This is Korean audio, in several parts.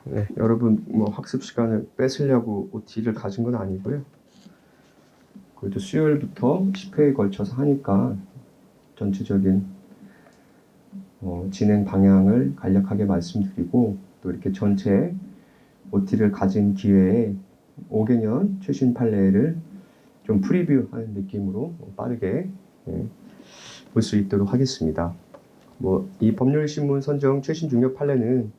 네, 여러분 뭐 학습 시간을 뺏으려고 OT를 가진 건 아니고요. 그래도 수요일부터 10회에 걸쳐서 하니까 전체적인 진행 방향을 간략하게 말씀드리고, 또 이렇게 전체 OT를 가진 기회에 5개년 최신 판례를 좀 프리뷰하는 느낌으로 빠르게 볼 수 있도록 하겠습니다. 이 법률신문 선정 최신 중요 판례는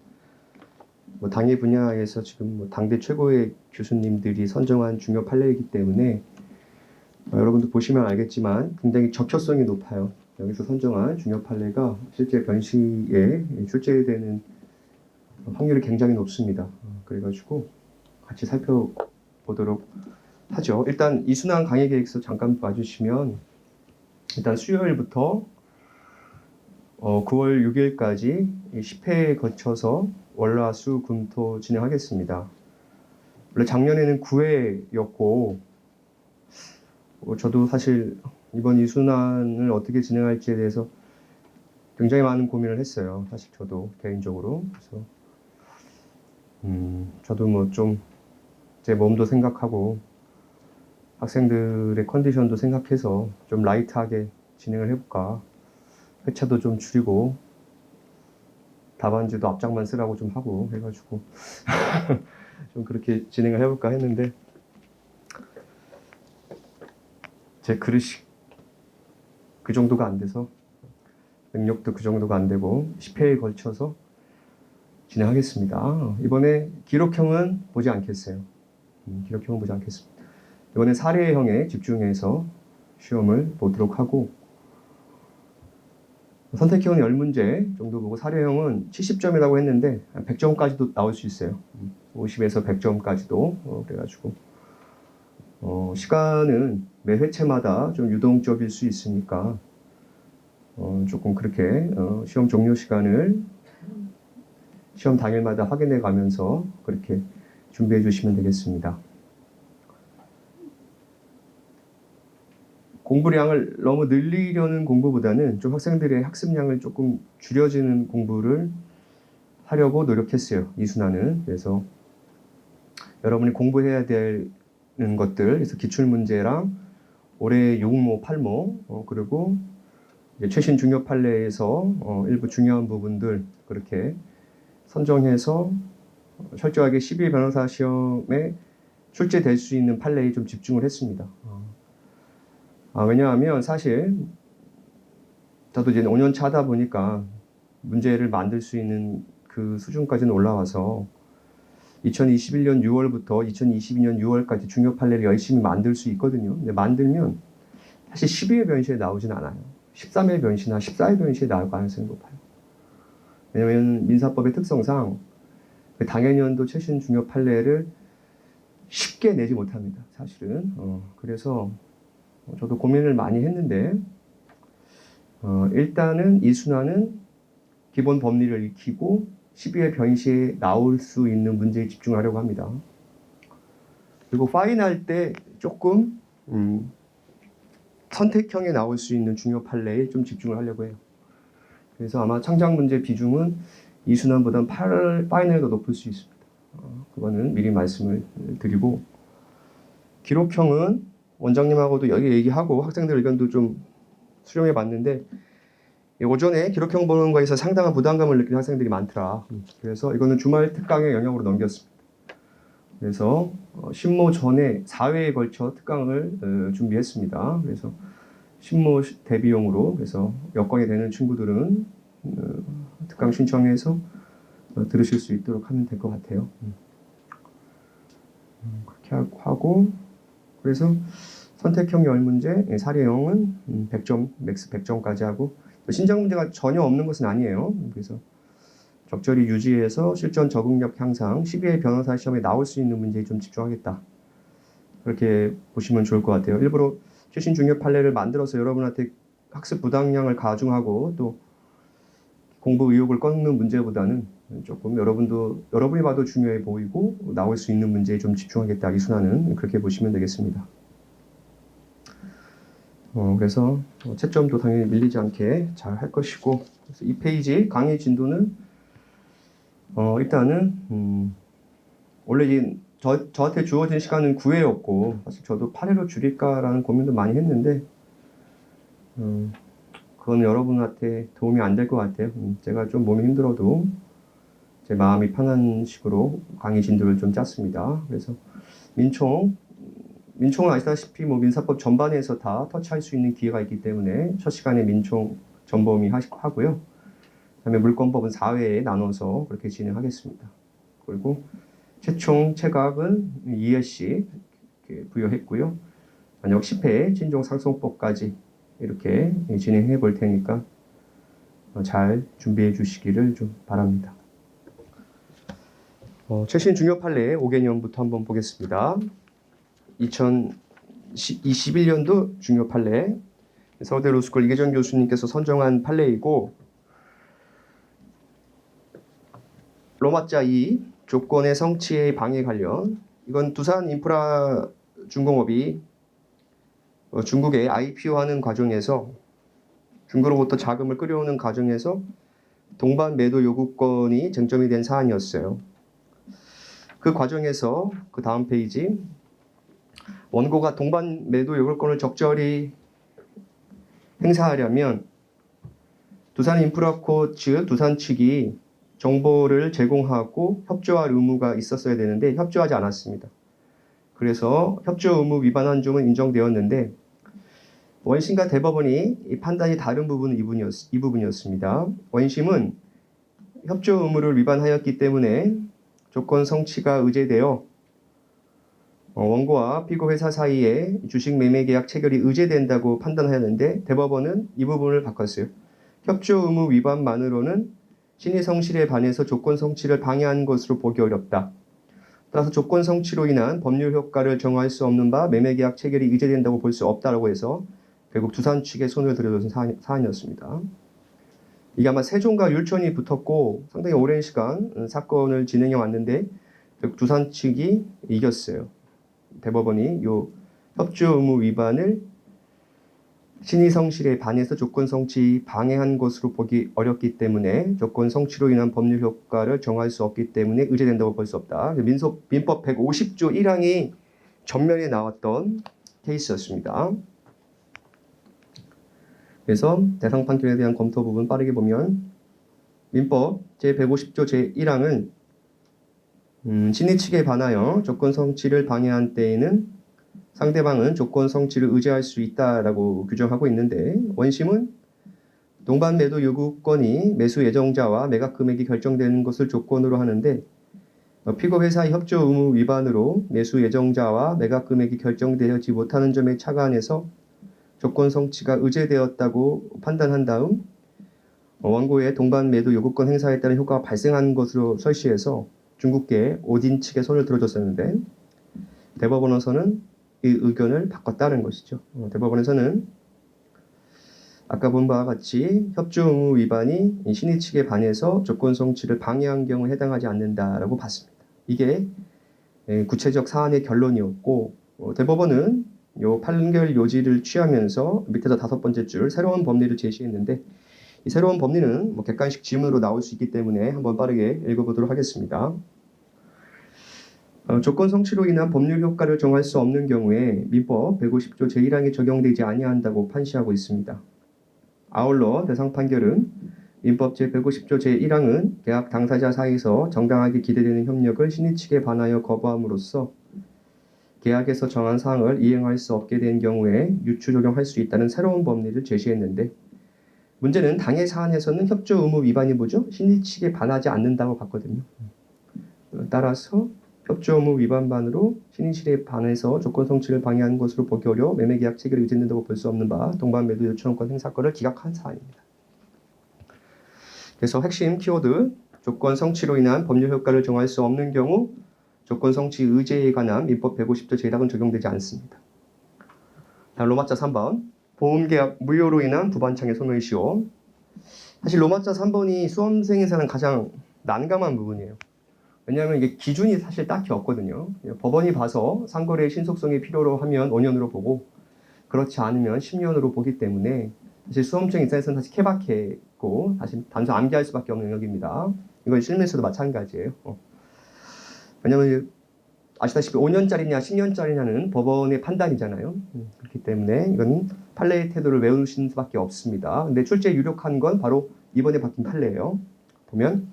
당의 분야에서 지금 당대 최고의 교수님들이 선정한 중요 판례이기 때문에 여러분도 보시면 알겠지만 굉장히 적혈성이 높아요. 여기서 선정한 중요 판례가 실제 변시에 출제되는 확률이 굉장히 높습니다. 그래가지고 같이 살펴보도록 하죠. 일단 이순환 강의 계획서 잠깐 봐주시면, 일단 수요일부터 9월 6일까지 10회에 거쳐서 월화수 금토 진행하겠습니다. 원래 작년에는 9회였고, 저도 사실 이번 이순환을 어떻게 진행할지에 대해서 굉장히 많은 고민을 했어요. 사실 저도 개인적으로. 그래서 저도 좀 제 몸도 생각하고 학생들의 컨디션도 생각해서 좀 라이트하게 진행을 해볼까. 회차도 좀 줄이고 답안지도 앞장만 쓰라고 좀 하고 해가지고 좀 그렇게 진행을 해볼까 했는데, 제 그릇이 그 정도가 안 돼서, 능력도 그 정도가 안 되고 10회에 걸쳐서 진행하겠습니다. 이번에 기록형은 보지 않겠어요. 기록형은 보지 않겠습니다. 이번에 사례형에 집중해서 시험을 보도록 하고, 선택형은 10문제 정도 보고, 사례형은 70점이라고 했는데 100점까지도 나올 수 있어요. 50에서 100점까지도. 그래가지고 시간은 매 회차마다 좀 유동적일 수 있으니까 조금 그렇게 시험 종료 시간을 시험 당일마다 확인해 가면서 그렇게 준비해 주시면 되겠습니다. 공부량을 너무 늘리려는 공부보다는 좀 학생들의 학습량을 조금 줄여지는 공부를 하려고 노력했어요, 이순환은. 그래서 여러분이 공부해야 되는 것들, 그래서 기출문제랑 올해 6모, 8모, 그리고 이제 최신 중요 판례에서 일부 중요한 부분들 그렇게 선정해서 철저하게 12 변호사 시험에 출제될 수 있는 판례에 좀 집중을 했습니다. 왜냐하면 사실 저도 이제 5년 차다 보니까 문제를 만들 수 있는 그 수준까지는 올라와서 2021년 6월부터 2022년 6월까지 중요 판례를 열심히 만들 수 있거든요. 근데 만들면 사실 12회 변시에 나오진 않아요. 13회 변시나 14회 변시에 나올 가능성이 높아요. 왜냐하면 민사법의 특성상 그 당해년도 최신 중요 판례를 쉽게 내지 못합니다, 사실은. 그래서 저도 고민을 많이 했는데, 일단은 이순환은 기본 법리를 익히고 12회 변시에 나올 수 있는 문제에 집중하려고 합니다. 그리고 파인할 때 조금 선택형에 나올 수 있는 중요 판례에 좀 집중을 하려고 해요. 그래서 아마 창작 문제 비중은 이순환보다는 파이널이 더 높을 수 있습니다. 그거는 미리 말씀을 드리고, 기록형은 원장님하고도 여기 얘기하고 학생들 의견도 좀 수렴해 봤는데, 오전에 기록형 보는 거에서 상당한 부담감을 느끼는 학생들이 많더라. 그래서 이거는 주말 특강의 영역으로 넘겼습니다. 그래서 신모 전에 4회에 걸쳐 특강을 준비했습니다. 그래서 신모 대비용으로, 그래서 여건이 되는 친구들은 특강 신청해서 들으실 수 있도록 하면 될 것 같아요. 그렇게 하고, 그래서 선택형 10문제, 사례형은 100점, 맥스 100점까지 하고, 신작 문제가 전혀 없는 것은 아니에요. 그래서 적절히 유지해서 실전 적응력 향상, 12회 변호사 시험에 나올 수 있는 문제에 좀 집중하겠다. 그렇게 보시면 좋을 것 같아요. 일부러 최신 중요 판례를 만들어서 여러분한테 학습 부담량을 가중하고 또 공부 의욕을 꺾는 문제보다는 조금 여러분이 봐도 중요해 보이고 나올 수 있는 문제에 좀 집중하겠다. 이순환은 그렇게 보시면 되겠습니다. 그래서 채점도 당연히 밀리지 않게 잘 할 것이고, 그래서 이 페이지 강의 진도는 일단은 원래 저한테 주어진 시간은 9회였고 사실 저도 8회로 줄일까라는 고민도 많이 했는데 그건 여러분한테 도움이 안 될 것 같아요. 제가 좀 몸이 힘들어도 제 마음이 편한 식으로 강의 진도를 좀 짰습니다. 그래서 민총은 아시다시피 민사법 전반에서 다 터치할 수 있는 기회가 있기 때문에 첫 시간에 민총 전범위 하고요. 그다음에 물권법은 4회에 나눠서 그렇게 진행하겠습니다. 그리고 최총 체각은 2회씩 부여했고요. 만약 10회 친종상송법까지 이렇게 진행해 볼 테니까 잘 준비해 주시기를 좀 바랍니다. 최신 중요 판례 5개년부터 한번 보겠습니다. 2021년도 중요 판례 서울대 로스쿨 이계정 교수님께서 선정한 판례이고 로마자 2 조건의 성취의 방해 관련 이건 두산인프라중공업이 중국에 IPO하는 과정에서 중국으로부터 자금을 끌어오는 과정에서 동반 매도 요구권이 쟁점이 된 사안이었어요. 그 과정에서 그 다음 페이지 원고가 동반 매도 요구권을 적절히 행사하려면 두산인프라코 즉 두산 측이 정보를 제공하고 협조할 의무가 있었어야 되는데 협조하지 않았습니다. 그래서 협조 의무 위반한 점은 인정되었는데 원심과 대법원이 이 판단이 다른 부분은 이 부분이었습니다. 원심은 협조 의무를 위반하였기 때문에 조건 성취가 의제되어 원고와 피고 회사 사이에 주식 매매 계약 체결이 의제된다고 판단하였는데 대법원은 이 부분을 바꿨어요. 협조 의무 위반만으로는 신의 성실에 반해서 조건 성취를 방해한 것으로 보기 어렵다. 따라서 조건 성취로 인한 법률 효과를 정할 수 없는 바 매매 계약 체결이 의제된다고 볼 수 없다라고 해서 결국 두산 측에 손을 들어준 사안이었습니다. 이게 아마 세종과 율촌이 붙었고 상당히 오랜 시간 사건을 진행해 왔는데 두산 측이 이겼어요. 대법원이 이 협조 의무 위반을 신의 성실에 반해서 조건 성취 방해한 것으로 보기 어렵기 때문에 조건 성취로 인한 법률 효과를 정할 수 없기 때문에 의제된다고 볼 수 없다. 민법 150조 1항이 전면에 나왔던 케이스였습니다. 그래서 대상 판결에 대한 검토 부분 빠르게 보면 민법 제150조 제1항은 신의 측에 반하여 조건 성취를 방해한 때에는 상대방은 조건 성취를 의제할 수 있다라고 규정하고 있는데 원심은 동반 매도 요구권이 매수 예정자와 매각 금액이 결정되는 것을 조건으로 하는데 피고 회사의 협조 의무 위반으로 매수 예정자와 매각 금액이 결정되지 못하는 점에 착안해서 조건 성취가 의제되었다고 판단한 다음 원고의 동반 매도 요구권 행사에 따른 효과가 발생한 것으로 설시해서 중국계 오딘 측에 손을 들어줬었는데 대법원에서는 이 의견을 바꿨다는 것이죠. 대법원에서는 아까 본 바와 같이 협조 의무 위반이 신의 측에 반해서 조건 성취를 방해한 경우에 해당하지 않는다라고 봤습니다. 이게 구체적 사안의 결론이었고 대법원은 요 판결 요지를 취하면서 밑에서 5번째 줄 새로운 법리를 제시했는데 이 새로운 법리는 객관식 지문으로 나올 수 있기 때문에 한번 빠르게 읽어보도록 하겠습니다. 조건 성취로 인한 법률 효과를 정할 수 없는 경우에 민법 150조 제1항이 적용되지 아니한다고 판시하고 있습니다. 아울러 대상 판결은 민법 제150조 제1항은 계약 당사자 사이에서 정당하게 기대되는 협력을 신의 측에 반하여 거부함으로써 계약에서 정한 사항을 이행할 수 없게 된 경우에 유추 적용할 수 있다는 새로운 법리를 제시했는데 문제는 당해 사안에서는 협조 의무 위반이 뭐죠? 신의 측에 반하지 않는다고 봤거든요. 따라서 협조 의무 위반반으로 신의실에 반해서 조건 성취를 방해한 것으로 보기 어려워 매매계약 체결이 의제된다고 볼 수 없는 바 동반 매도 요청권 행사권을 기각한 사안입니다. 그래서 핵심 키워드 조건 성취로 인한 법률 효과를 정할 수 없는 경우 조건 성취 의제에 관한 민법 150조 제1항은 적용되지 않습니다. 다음 로마자 3번 보험계약 무효로 인한 부반창의 소멸시효. 사실 로마자 3번이 수험생에서는 가장 난감한 부분이에요. 왜냐하면 이게 기준이 사실 딱히 없거든요. 법원이 봐서 상거래의 신속성이 필요로 하면 5년으로 보고 그렇지 않으면 10년으로 보기 때문에 사실 수험생 입장에서는 다시 케바케고 다시 단순 암기할 수밖에 없는 영역입니다. 이건 실무에서도 마찬가지예요. 왜냐하면 아시다시피 5년짜리냐 10년짜리냐는 법원의 판단이잖아요. 그렇기 때문에 이건 판례의 태도를 외우시는 수밖에 없습니다. 근데 출제에 유력한 건 바로 이번에 바뀐 판례예요. 보면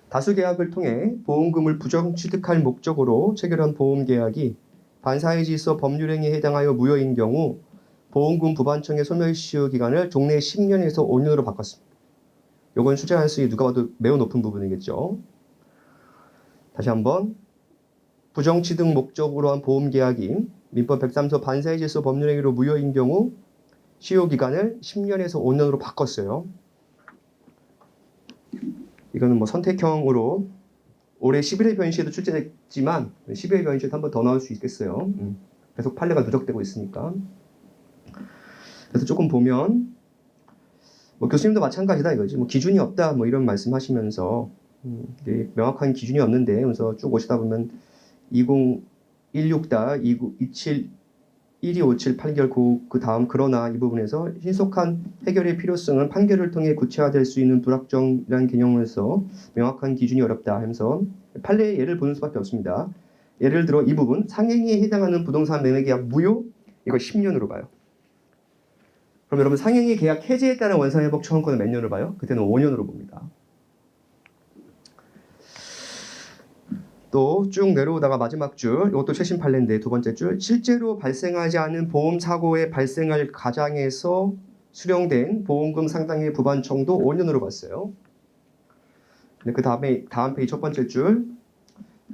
다수계약을 통해 보험금을 부정취득할 목적으로 체결한 보험계약이 반사회질서 법률행위에 해당하여 무효인 경우 보험금 부반청의 소멸시효 기간을 종래 10년에서 5년으로 바꿨습니다. 이건 출제 가능성이 누가 봐도 매우 높은 부분이겠죠. 다시 한번 부정취득 목적으로 한 보험계약이 민법 103조 반사회질서 법률행위로 무효인 경우 시효 기간을 10년에서 5년으로 바꿨어요. 이거는 뭐 선택형으로 올해 11회 변시에도 출제됐지만 12회 변시에도 한 번 더 나올 수 있겠어요. 계속 판례가 누적되고 있으니까. 그래서 조금 보면 뭐 교수님도 마찬가지다 이거지. 뭐 기준이 없다 뭐 이런 말씀하시면서 명확한 기준이 없는데 그래서 쭉 오시다 보면 2016-27 1257 판결 그 다음 그러나 이 부분에서 신속한 해결의 필요성은 판결을 통해 구체화될 수 있는 불확정이라는 개념으로서 명확한 기준이 어렵다 하면서 판례의 예를 보는 수밖에 없습니다. 예를 들어 이 부분 상행위에 해당하는 부동산 매매계약 무효 이거 10년으로 봐요. 그럼 여러분 상행위 계약 해지에 따른 원상회복 청구권은 몇 년으로 봐요? 그때는 5년으로 봅니다. 또 쭉 내려오다가 마지막 줄, 이것도 최신 판례인데 두 번째 줄, 실제로 발생하지 않은 보험 사고에 발생할 가장에서 수령된 보험금 상당의 부반청도 5년으로 봤어요. 근데 그 다음에 다음 페이지 첫 번째 줄,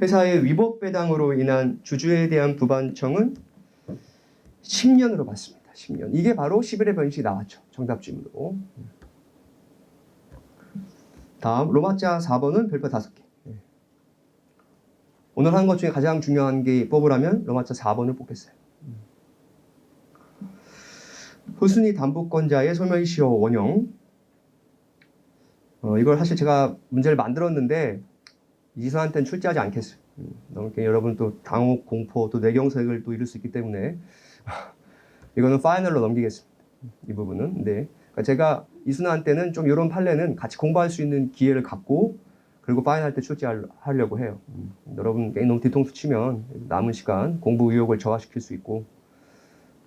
회사의 위법 배당으로 인한 주주에 대한 부반청은 10년으로 봤습니다. 10년. 이게 바로 11회 변시 나왔죠. 정답 질문으로. 다음 로마자 4번은 별표 5개. 오늘 한 것 중에 가장 중요한 게 뽑으라면 로마자 4번을 뽑겠어요. 후순위 담보권자의 소멸시효 원형. 이걸 사실 제가 문제를 만들었는데 이수한테는 출제하지 않겠어요. 너무 여러분 또 당혹, 공포, 또 뇌경색을 또 이룰 수 있기 때문에 이거는 파이널로 넘기겠습니다. 이 부분은. 네. 그러니까 제가 이순한테는 좀 이런 판례는 같이 공부할 수 있는 기회를 갖고 그리고 파이널 때 출제하려고 해요. 여러분 너무 뒤통수 치면 남은 시간 공부 의욕을 저하시킬 수 있고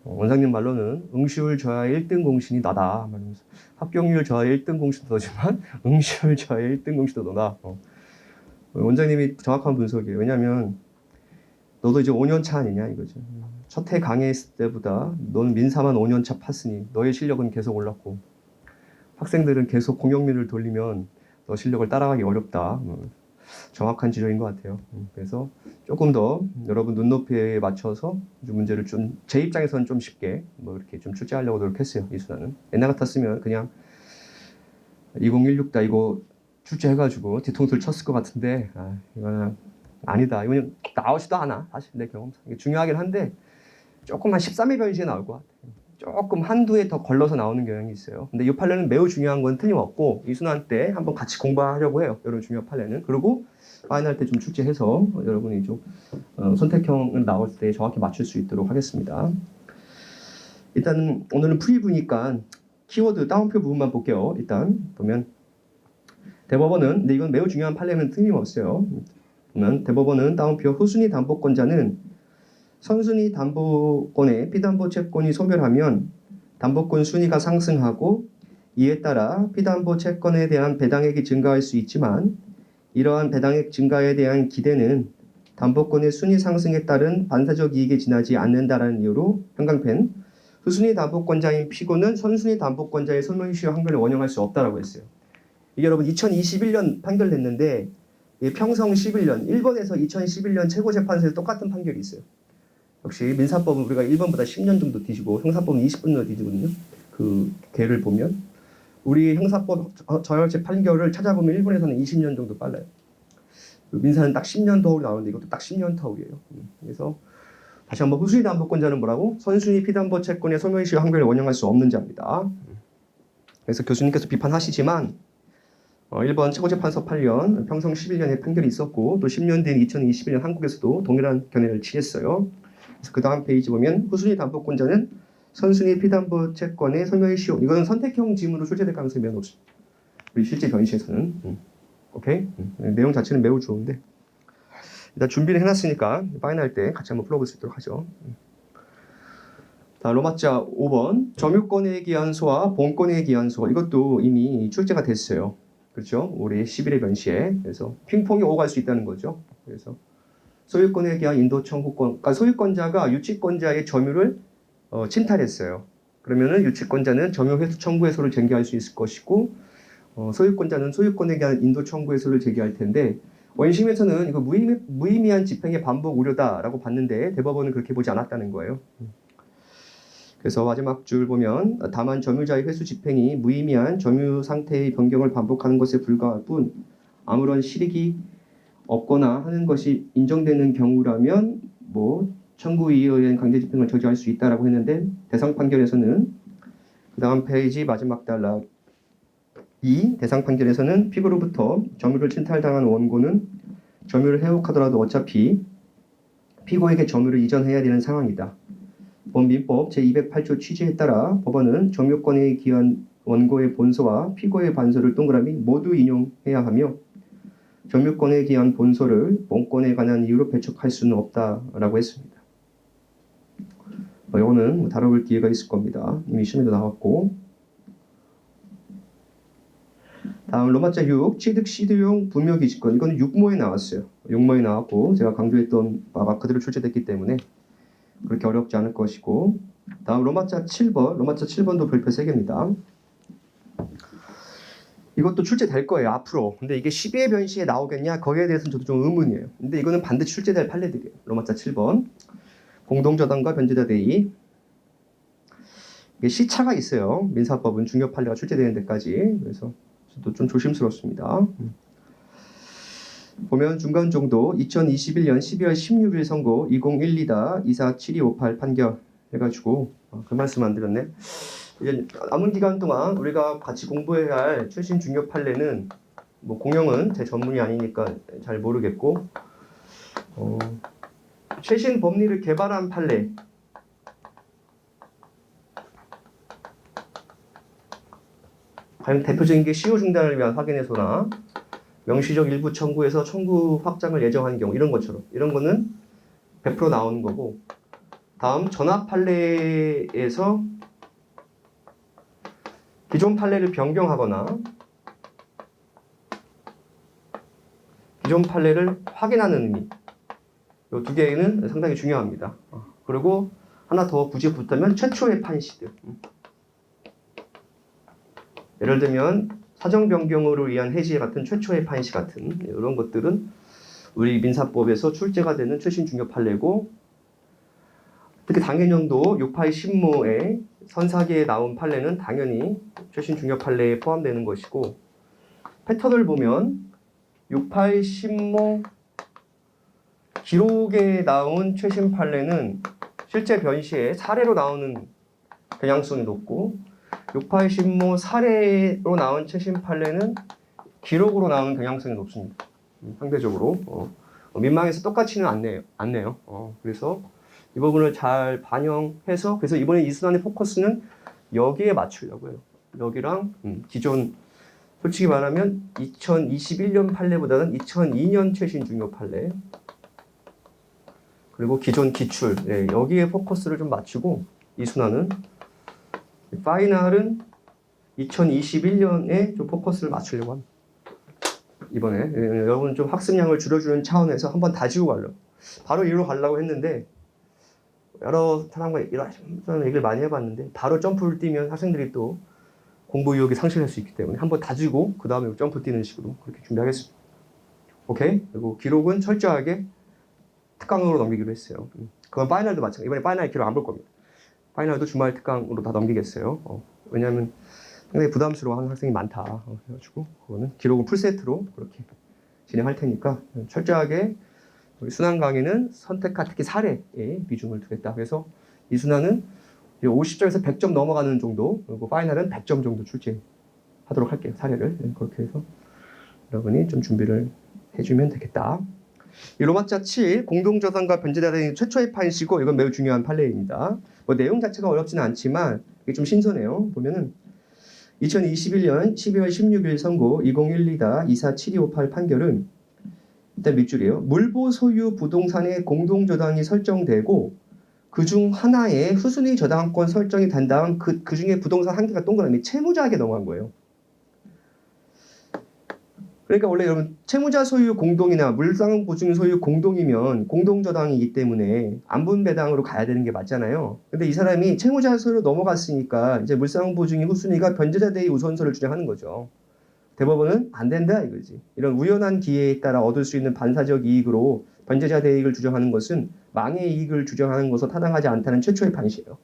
원장님 말로는 응시율 저하의 1등 공신이 나다 말하면서 합격률 저하의 1등 공신도 너지만 응시율 저하의 1등 공신도 너다. 원장님이 정확한 분석이에요. 왜냐하면 너도 이제 5년 차 아니냐 이거죠. 첫 해 강의했을 때보다 너는 민사만 5년 차 팠으니 너의 실력은 계속 올랐고 학생들은 계속 공역민을 돌리면 너 실력을 따라가기 어렵다. 정확한 지적인 것 같아요. 그래서 조금 더 여러분 눈높이에 맞춰서 문제를 좀 제 입장에서는 좀 쉽게 뭐 이렇게 좀 출제하려고 노력했어요. 이수나는 옛날 같았으면 그냥 2016다 이거 출제해가지고 뒤통수를 쳤을 것 같은데 이거는 아니다. 이거는 나오지도 않아. 사실 내 경험상 이게 중요하긴 한데 조금 한 13회 변시에 나올 것 같아요. 조금 한두 해 더 걸러서 나오는 경향이 있어요. 근데 이 판례는 매우 중요한 건 틀림없고 이순환 때 한번 같이 공부하려고 해요. 이런 중요한 판례는. 그리고 파이널 때 좀 출제해서 여러분이 좀 선택형을 나올 때 정확히 맞출 수 있도록 하겠습니다. 일단 오늘은 프리뷰니까 키워드 따옴표 부분만 볼게요. 일단 보면 대법원은 근데 이건 매우 중요한 판례는 틀림없어요. 보면 대법원은 따옴표 후순위 담보권자는 선순위 담보권의 피담보 채권이 소멸하면 담보권 순위가 상승하고 이에 따라 피담보 채권에 대한 배당액이 증가할 수 있지만 이러한 배당액 증가에 대한 기대는 담보권의 순위 상승에 따른 반사적 이익에 지나지 않는다라는 이유로 형광펜 후순위 담보권자인 피고는 선순위 담보권자의 소멸시효 항변을 원형할 수 없다라고 했어요. 이게 여러분 2021년 판결 냈는데 평성 11년 1번에서 2011년 최고재판소에서 똑같은 판결이 있어요. 역시 민사법은 우리가 1번보다 10년 정도 뒤지고 형사법은 20분 정도 뒤지거든요. 그 개를 보면 우리 형사법 저열제 판결을 찾아보면 일본에서는 20년 정도 빨라요. 민사는 딱 10년 터울이 나오는데 이것도 딱 10년 터울이에요. 그래서 다시 한번 후순위 담보권자는 뭐라고? 선순위 피담보 채권의 소멸시효 항변을 원형할 수 없는 자입니다. 그래서 교수님께서 비판하시지만 1번 최고재판소 8년, 평성 11년의 판결이 있었고 또 10년 뒤인 2021년 한국에서도 동일한 견해를 취했어요. 그래서 그 다음 페이지 보면 후순위 담보권자는 선순위 피담보 채권의 설명이 쉬운. 이거는 선택형 지문으로 출제될 가능성이 매우 높습니다. 우리 실제 변시에서는. 오케이? 내용 자체는 매우 좋은데 일단 준비를 해놨으니까 파이널 때 같이 한번 풀어볼 수 있도록 하죠. 자, 로마자 5번 점유권의 기한소와 본권의 기한소 이것도 이미 출제가 됐어요. 그렇죠? 우리 11회 변시에. 그래서 핑퐁이 오갈 수 있다는 거죠. 그래서 소유권에 기한 인도 청구권, 그러니까 소유권자가 유치권자의 점유를 침탈했어요. 그러면은 유치권자는 점유 회수 청구 해소를 제기할 수 있을 것이고, 소유권자는 소유권에 기한 인도 청구 해소를 제기할 텐데, 원심에서는 이거 무의미한 집행의 반복 우려다라고 봤는데 대법원은 그렇게 보지 않았다는 거예요. 그래서 마지막 줄 보면 다만 점유자의 회수 집행이 무의미한 점유 상태의 변경을 반복하는 것에 불과할 뿐 아무런 실익이 없거나 하는 것이 인정되는 경우라면 청구이에 의한 강제 집행을 저지할 수 있다라고 했는데 대상 판결에서는 그 다음 페이지 마지막 단락 2 대상 판결에서는 피고로부터 점유를 침탈당한 원고는 점유를 회복하더라도 어차피 피고에게 점유를 이전해야 되는 상황이다. 본 민법 제208조 취지에 따라 법원은 점유권에 기한 원고의 본소와 피고의 반소를 동그라미 모두 인용해야 하며 점유권에 기한 본소를 본권에 관한 이유로 배척할 수는 없다라고 했습니다. 이거는 다뤄볼 기회가 있을 겁니다. 이미 시험에도 나왔고. 다음 로마자 6 취득 시드용 분묘기지권 이거는 6모에 나왔어요. 6모에 나왔고 제가 강조했던 바가 그대로 출제됐기 때문에 그렇게 어렵지 않을 것이고. 다음 로마자 7번 로마자 7번도 별표 3개입니다. 이것도 출제될 거예요 앞으로. 근데 이게 12회 변시에 나오겠냐 거기에 대해서는 저도 좀 의문이에요. 근데 이거는 반드시 출제될 판례들이에요. 로마자 7번 공동저당과 변제자 대의. 이게 시차가 있어요. 민사법은 중요 판례가 출제되는 데까지. 그래서 저도 좀 조심스럽습니다. 보면 중간 정도 2021년 12월 16일 선고 2012-247258 판결 해가지고 그 말씀 안 드렸네. 이제 남은 기간 동안 우리가 같이 공부해야 할 최신 중요 판례는 공영은 제 전문이 아니니까 잘 모르겠고 최신 법리를 개발한 판례 과연 대표적인 게 시효 중단을 위한 확인해소나 명시적 일부 청구에서 청구 확장을 예정한 경우 이런 것처럼 이런 거는 100% 나오는 거고 다음 전합 판례에서 기존 판례를 변경하거나 기존 판례를 확인하는 의미 이 두 개는 상당히 중요합니다. 그리고 하나 더 굳이 붙다면 최초의 판시들 예를 들면 사정 변경으로 의한 해지 같은 최초의 판시 같은 이런 것들은 우리 민사법에서 출제가 되는 최신 중요 판례고 특히 당해년도 682 신무에 선사기에 나온 판례는 당연히 최신 중요 판례에 포함되는 것이고 패턴을 보면 682 신무 기록에 나온 최신 판례는 실제 변시에 사례로 나오는 경향성이 높고 682 신무 사례로 나온 최신 판례는 기록으로 나오는 경향성이 높습니다. 상대적으로 민망해서 똑같지는 않네요. 그래서 이 부분을 잘 반영해서 그래서 이번에 이순환의 포커스는 여기에 맞추려고 해요. 여기랑 기존 솔직히 말하면 2021년 판례보다는 2002년 최신 중요 판례 그리고 기존 기출 여기에 포커스를 좀 맞추고 이순환은 파이널은 2021년에 좀 포커스를 맞추려고 합니다. 이번에 여러분 좀 학습량을 줄여주는 차원에서 한번 다지고 가려고 바로 이리로 가려고 했는데 여러 사람과 이런 얘기를 많이 해봤는데 바로 점프를 뛰면 학생들이 또 공부 의욕이 상실할 수 있기 때문에 한번 다지고 그 다음에 점프 뛰는 식으로 그렇게 준비하겠습니다. 오케이? 그리고 기록은 철저하게 특강으로 넘기기로 했어요. 그건 파이널도 마찬가지. 이번에 파이널 기록 안 볼 겁니다. 파이널도 주말 특강으로 다 넘기겠어요. 왜냐하면 상당히 부담스러워하는 학생이 많다. 그래가지고 그거는 기록을 풀세트로 그렇게 진행할 테니까 철저하게 우리 순환 강의는 선택과 특히 사례에 비중을 두겠다. 그래서 이 순환은 50점에서 100점 넘어가는 정도 그리고 파이널은 100점 정도 출제하도록 할게요. 사례를 그렇게 해서 여러분이 좀 준비를 해주면 되겠다. 이 로마자 7 공동저당과 변제자된 최초의 판시고 이건 매우 중요한 판례입니다. 뭐 내용 자체가 어렵지는 않지만 이게 좀 신선해요. 보면은 2021년 12월 16일 선고 2012-247258 판결은 일단 밑줄이에요. 물보 소유 부동산의 공동저당이 설정되고 그중 하나에 후순위 저당권 설정이 된 다음 그 중에 부동산 한 개가 동그라미 채무자에게 넘어간 거예요. 그러니까 원래 여러분 채무자 소유 공동이나 물상 보증 소유 공동이면 공동저당이기 때문에 안분배당으로 가야 되는 게 맞잖아요. 근데 이 사람이 채무자 소유로 넘어갔으니까 이제 물상 보증인 후순위가 변제자 대의 우선서를 주장하는 거죠. 대법원은 안 된다 이거지. 이런 우연한 기회에 따라 얻을 수 있는 반사적 이익으로 변제자 대의를 주장하는 것은 망의 이익을 주장하는 것으로 타당하지 않다는 최초의 판시예요.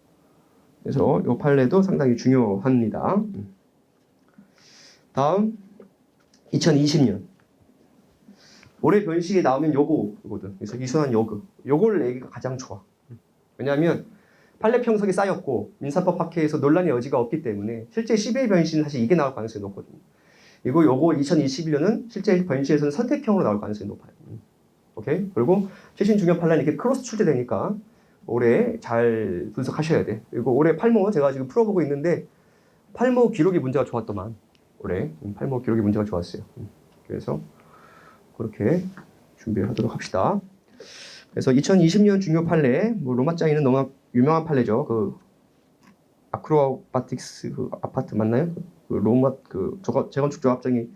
그래서 이 판례도 상당히 중요합니다. 다음 2020년 올해 변시에 나오면 요거거든. 그래서 이순환 요거를 내기가 가장 좋아. 왜냐하면 판례 평석이 쌓였고 민사법 학회에서 논란의 여지가 없기 때문에 실제 12회 변시는 사실 이게 나올 가능성이 높거든요. 요거 2021년은 실제 변시에서는 선택형으로 나올 가능성이 높아요. 오케이? 그리고 최신 중요 판례는 이렇게 크로스 출제되니까 올해 잘 분석하셔야 돼. 그리고 올해 팔모 제가 지금 풀어보고 있는데 팔모 기록이 문제가 좋았더만. 올해 팔모 기록이 문제가 좋았어요. 그래서 그렇게 준비를 하도록 합시다. 그래서 2020년 중요 판례, 뭐 로마자이는 너무 유명한 판례죠. 그 아크로바틱스 그 아파트 맞나요? 그 로마 그 재건축 조합장이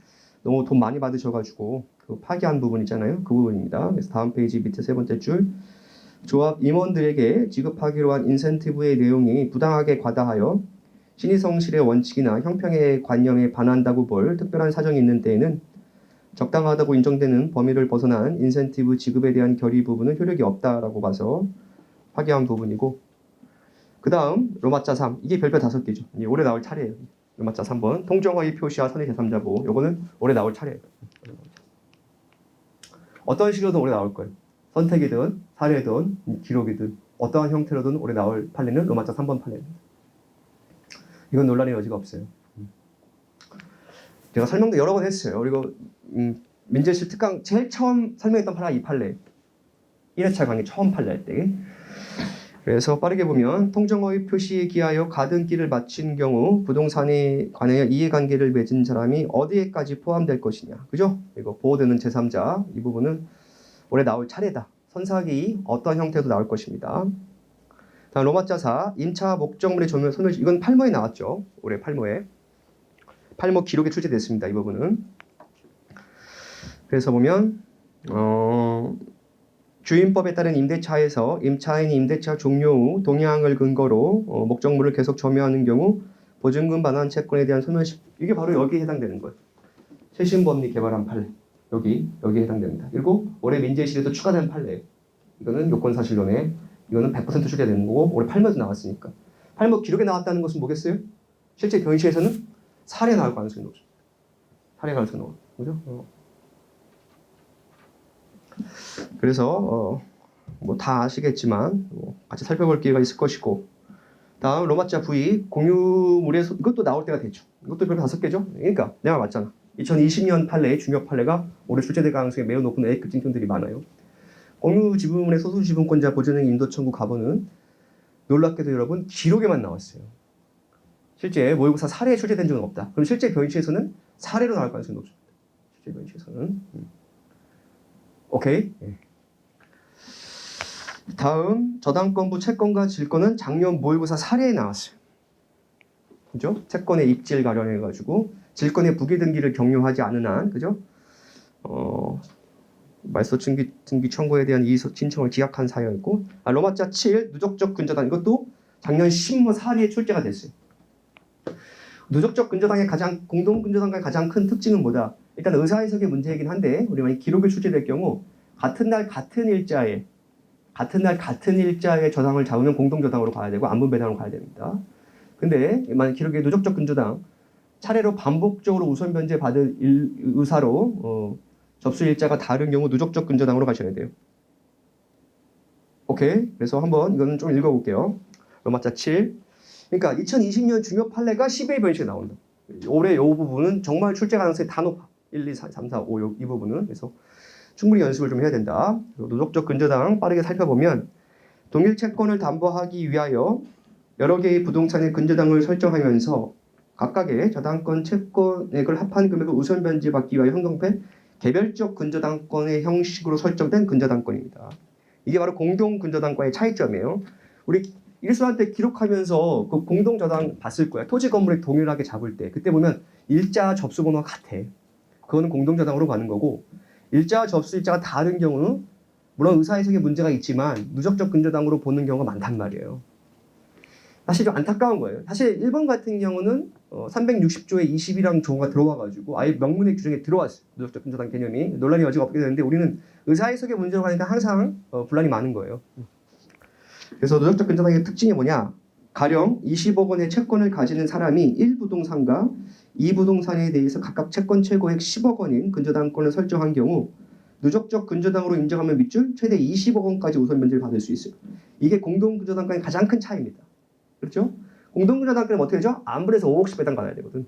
너무 돈 많이 받으셔가지고 그 파기한 부분 있잖아요. 그 부분입니다. 그래서 다음 페이지 밑에 세 번째 줄 조합 임원들에게 지급하기로 한 인센티브의 내용이 부당하게 과다하여 신의성실의 원칙이나 형평의 관념에 반한다고 볼 특별한 사정이 있는 때에는 적당하다고 인정되는 범위를 벗어난 인센티브 지급에 대한 결의 부분은 효력이 없다라고 봐서 파기한 부분이고 그 다음 로마자 3 이게 별표 5개죠. 올해 나올 차례예요. 로마자 3번 통정허위 표시와 선의 제3자보 요거는 올해 나올 차례예요. 어떤 식으로든 올해 나올 거예요. 선택이든 사례든 기록이든 어떠한 형태로든 올해 나올 판례는 로마자 3번 판례입니다. 이건 논란의 여지가 없어요. 제가 설명도 여러 번 했어요. 그리고 민재실 특강 제일 처음 설명했던 판례가 이 판례. 1회차 강의 처음 판례 할 때. 그래서 빠르게 보면 통정허위 표시에 기하여 가등기를 마친 경우 부동산에 관하여 이해관계를 맺은 사람이 어디에까지 포함될 것이냐. 그죠? 이거 보호되는 제3자 이 부분은 올해 나올 차례다. 선사기 어떤 형태도 나올 것입니다. 다음 로마자 4 임차 목적물의 조면 소멸 이건 팔모에 나왔죠. 올해 팔모에. 팔모 기록에 출제됐습니다. 이 부분은. 그래서 보면 주임법에 따른 임대차에서 임차인이 임대차 종료 후 동의항을 근거로 목적물을 계속 점유하는 경우 보증금 반환 채권에 대한 소멸시 이게 바로 여기에 해당되는 거예요. 최신법리 개발한 판례 여기에 해당됩니다. 그리고 올해 민재실에도 추가된 판례 이거는 요건사실론에 이거는 100% 출제되는 거고 올해 팔모도 나왔으니까 팔모 기록에 나왔다는 것은 뭐겠어요? 실제 변시에서는 사례 나올 가능성이 높죠. 사례 가능성이 높죠. 그죠? 그래서 뭐 다 아시겠지만 같이 살펴볼 기회가 있을 것이고 다음 로마자 V 공유물의 이것도 나올 때가 됐죠. 이것도 별표 5개죠. 그러니까 내가 맞잖아. 2020년 판례 중요 판례가 올해 출제될 가능성이 매우 높은 A급 징표들이 많아요. 공유 지분의 소수 지분권자 보전행 인도 청구 가번은 놀랍게도 여러분 기록에만 나왔어요. 실제 모의고사 사례에 출제된 적은 없다. 그럼 실제 변시에서는 사례로 나올 가능성이 높습니다. 실제 변시에서는. 오케이. 다음 저당권부 채권과 질권은 작년 모의고사 사례에 나왔어요. 그죠? 채권의 입질 가련해 가지고 질권의 부기 등기를 격려하지 않은 한, 그죠? 말소 등기 청구에 대한 이의 신청을 기각한 사유였고, 로마자 7 누적적 근저당 이것도 작년 신문 사례에 출제가 됐어요. 누적적 근저당의 공동 근저당과의 가장 큰 특징은 뭐다? 일단 의사해석의 문제이긴 한데 우리 만약 기록을 출제될 경우 같은 날 같은 일자에 저당을 잡으면 공동저당으로 가야 되고 안분배당으로 가야 됩니다. 근데 만약 기록에 누적적 근저당 차례로 반복적으로 우선 변제 받을 의사로 접수 일자가 다른 경우 누적적 근저당으로 가셔야 돼요. 오케이. 그래서 한번 이거는 좀 읽어볼게요. 로마자 7. 그러니까 2020년 중요 판례가 12회 변시에 나온다. 올해 이 부분은 정말 출제 가능성이 다 높아. 1, 2, 3, 4, 5, 6 이 부분은. 그래서 충분히 연습을 좀 해야 된다. 누적적 근저당 빠르게 살펴보면 동일 채권을 담보하기 위하여 여러 개의 부동산의 근저당을 설정하면서 각각의 저당권 채권액을 합한 금액을 우선 변제받기 위하여 형성된 개별적 근저당권의 형식으로 설정된 근저당권입니다. 이게 바로 공동 근저당과의 차이점이에요. 우리 일수할 때 기록하면서 그 공동 저당 봤을 거야. 토지 건물을 동일하게 잡을 때 그때 보면 일자 접수 번호가 같아. 그거는 공동 저당으로 가는 거고 일자 접수 일자가 다른 경우는 물론 의사해석에 문제가 있지만 누적적 근저당으로 보는 경우가 많단 말이에요. 사실 좀 안타까운 거예요. 사실 1번 같은 경우는 360조에 20이라는 조가 들어와가지고 아예 명문의 규정에 들어왔어요. 누적적 근저당 개념이 논란이 여지가 없게 되는데 우리는 의사해석의 문제로 가니까 항상 분란이 많은 거예요. 그래서 누적적 근저당의 특징이 뭐냐? 가령 20억 원의 채권을 가지는 사람이 1부동산과 2부동산에 대해서 각각 채권 최고액 10억 원인 근저당권을 설정한 경우 누적적 근저당으로 인정하면 밑줄 최대 20억 원까지 우선 변제를 받을 수 있어요. 이게 공동 근저당과의 가장 큰 차이입니다. 그렇죠? 공동 근저당권은 어떻게 되죠? 암불에서 5억씩 배당 받아야 되거든.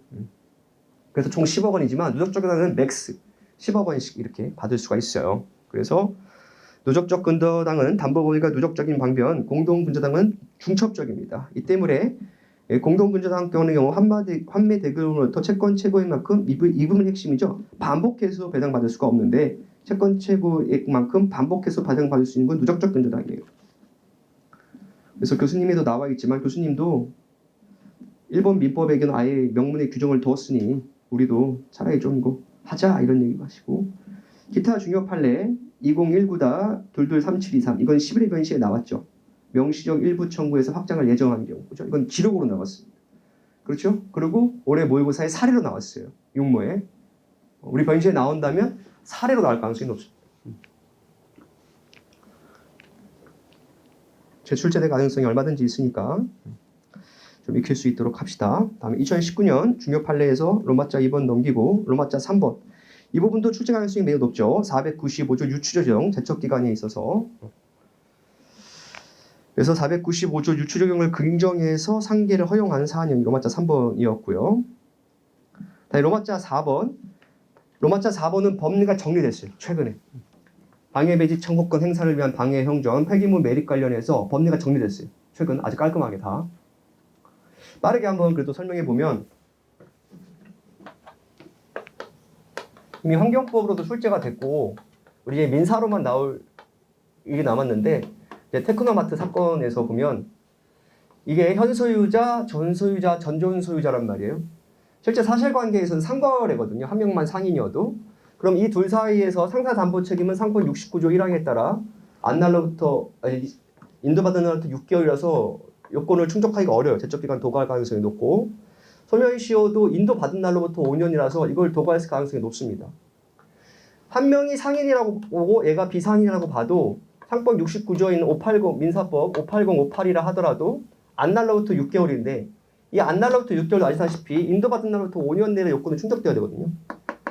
그래서 총 10억 원이지만 누적적 근저당은 맥스 10억 원씩 이렇게 받을 수가 있어요. 그래서 누적적 근저당은 담보범위가 누적적인 방면 공동 근저당은 중첩적입니다. 이 때문에 공동 근저당 경우의 경우 환매 대금으로부터 채권 최고액만큼 이 부분이 핵심이죠. 반복해서 배당받을 수가 없는데 채권 최고액만큼 반복해서 배당받을 수 있는 건 누적적 근저당이에요. 그래서 교수님에도 나와 있지만 교수님도 일본 민법에게는 아예 명문의 규정을 두었으니 우리도 차라리 좀 이거 하자 이런 얘기 하시고 기타 중요 판례 2019-223723 이건 11회 변시에 나왔죠. 명시적 일부 청구에서 확장을 예정한 경우 그렇죠? 이건 기록으로 나왔습니다. 그렇죠? 그리고 올해 모의고사에 사례로 나왔어요. 육모에 우리 변시에 나온다면 사례로 나올 가능성이 높습니다. 재출제될 가능성이 얼마든지 있으니까 좀 익힐 수 있도록 합시다. 다음에 2019년 중요 판례에서 로마자 2번 넘기고 로마자 3번 이 부분도 출제 가능성이 매우 높죠. 495조 유추조정 제척기간에 있어서 그래서 495조 유추조정을 긍정해서 상계를 허용하는 사안이 로마자 3번이었고요. 다음에 로마자 4번 로마자 4번은 법리가 정리됐어요. 최근에 방해배지 청구권 행사를 위한 방해 형정 폐기물 매립 관련해서 법리가 정리됐어요. 최근 아주 깔끔하게 다 빠르게 한번 그래도 설명해 보면 이미 환경법으로도 출제가 됐고 우리 이제 민사로만 나올 일이 남았는데 이제 테크노마트 사건에서 보면 이게 현소유자, 전소유자, 전존소유자란 말이에요. 실제 사실관계에서는 상거래거든요. 한 명만 상인이어도. 그럼 이 둘 사이에서 상사담보 책임은 상권 69조 1항에 따라 인도받은 날부터 6개월이라서 요건을 충족하기가 어려워요. 제적기간 도과할 가능성이 높고 소멸시효도 인도받은 날로부터 5년이라서 이걸 도과했을 가능성이 높습니다. 한 명이 상인이라고 보고 얘가 비상인이라고 봐도 상권 69조에 있는 580 민사법 580, 58이라 하더라도 안날로부터 6개월인데 이 안날로부터 6개월 아시다시피 인도받은 날로부터 5년 내에 요건을 충족되어야 되거든요.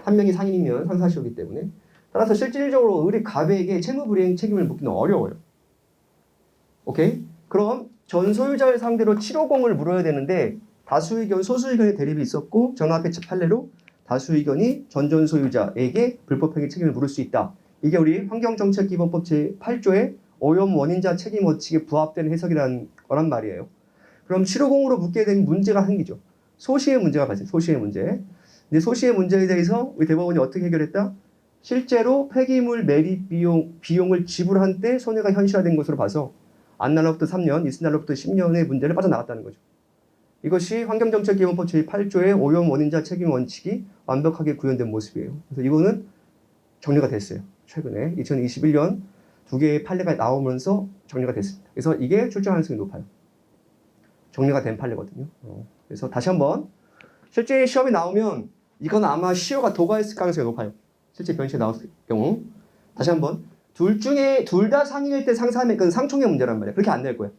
한 명이 상인이면 상사시효이기 때문에 따라서 실질적으로 의리 갑에게 채무불이행 책임을 묻기는 어려워요. 오케이? 그럼 전소유자를 상대로 750을 물어야 되는데 다수의견, 소수의견의 대립이 있었고 전화합의 판례로 다수의견이 전존소유자에게 불법행위 책임을 물을 수 있다. 이게 우리 환경정책기본법 제8조의 오염 원인자 책임 원칙에 부합되는 해석이라는 거란 말이에요. 그럼 750으로 묻게 되면 문제가 생기죠. 소시의 문제가 발생, 소시의 문제. 근데 소시의 문제에 대해서 우리 대법원이 어떻게 해결했다? 실제로 폐기물 매립 비용을 지불한 때 손해가 현실화된 것으로 봐서 안날로부터 3년, 이스날로부터 10년의 문제를 빠져나갔다는 거죠. 이것이 환경정책기본법 제8조의 오염 원인자 책임 원칙이 완벽하게 구현된 모습이에요. 그래서 이거는 정리가 됐어요. 최근에 2021년 두 개의 판례가 나오면서 정리가 됐습니다. 그래서 이게 출제 가능성이 높아요. 정리가 된 판례거든요. 그래서 다시 한번 실제 시험에 나오면 이건 아마 시효가 도과했을 가능성이 높아요. 실제 변시에 나왔을 경우 다시 한번 둘 다 상인일 때 상사하면 그건 상총의 문제란 말이에요. 그렇게 안 될 거예요.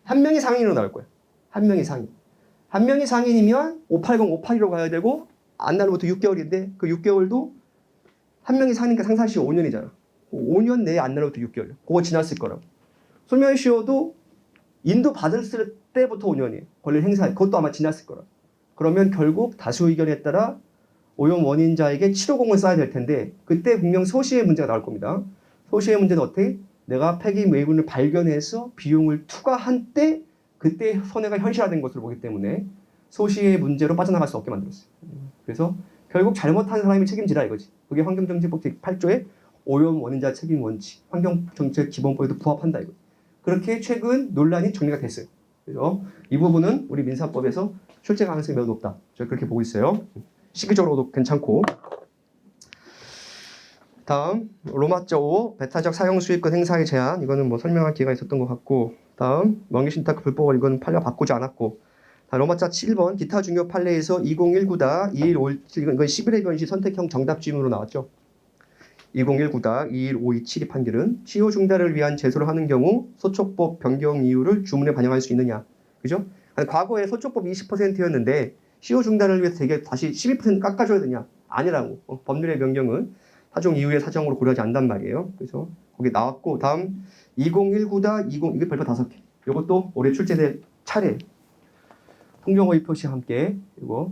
한 명이 상인으로 나올 거예요. 한 명이 상인. 한 명이 상인이면 580, 58이로 가야 되고 안날로부터 6개월인데 그 6개월도 한 명이 상이니까 상사시효 5년이잖아. 5년 내에 안날로부터 6개월. 그거 지났을 거라고. 소멸시효도 인도 받았을 때부터 5년이에요. 권리 행사. 그것도 아마 지났을 거라고. 그러면 결국 다수 의견에 따라 오염 원인자에게 치료공을 써야 될 텐데 그때 분명 소시의 문제가 나올 겁니다. 소시의 문제는 어떻게? 내가 폐기 매분을 발견해서 비용을 투과한 때 그때 손해가 현실화된 것으로 보기 때문에 소시의 문제로 빠져나갈 수 없게 만들었어요. 그래서 결국 잘못한 사람이 책임지라 이거지. 그게 환경정책법 제8조의 오염 원인자 책임 원칙, 환경정책 기본법에도 부합한다 이거. 그렇게 최근 논란이 정리가 됐어요. 그래서 이 부분은 우리 민사법에서 출제 가능성이 매우 높다. 저희 그렇게 보고 있어요. 시기적으로도 괜찮고. 다음 로마자 5 배타적 사용 수익권 행사의 제한. 이거는 뭐 설명할 기회가 있었던 것 같고. 다음 명의신탁 불법을 이건 판례 바꾸지 않았고. 로마자 7번 기타 중요 판례에서 2019-2157 이건 11회 변시 선택형 정답 질문으로 나왔죠. 2019-21527이 판결은 치료 중단을 위한 제소를 하는 경우 소촉법 변경 이유를 주문에 반영할 수 있느냐. 그죠? 아니, 과거에 소촉법 20%였는데 치료 중단을 위해서 되게 다시 12% 깎아줘야 되냐. 아니라고. 법률의 변경은 사정 이후의 사정으로 고려하지 않단 말이에요. 그래서 거기 나왔고 다음 2019-20 이게 별표 5개. 이것도 올해 출제될 차례. 통정호의 표시와 함께 이거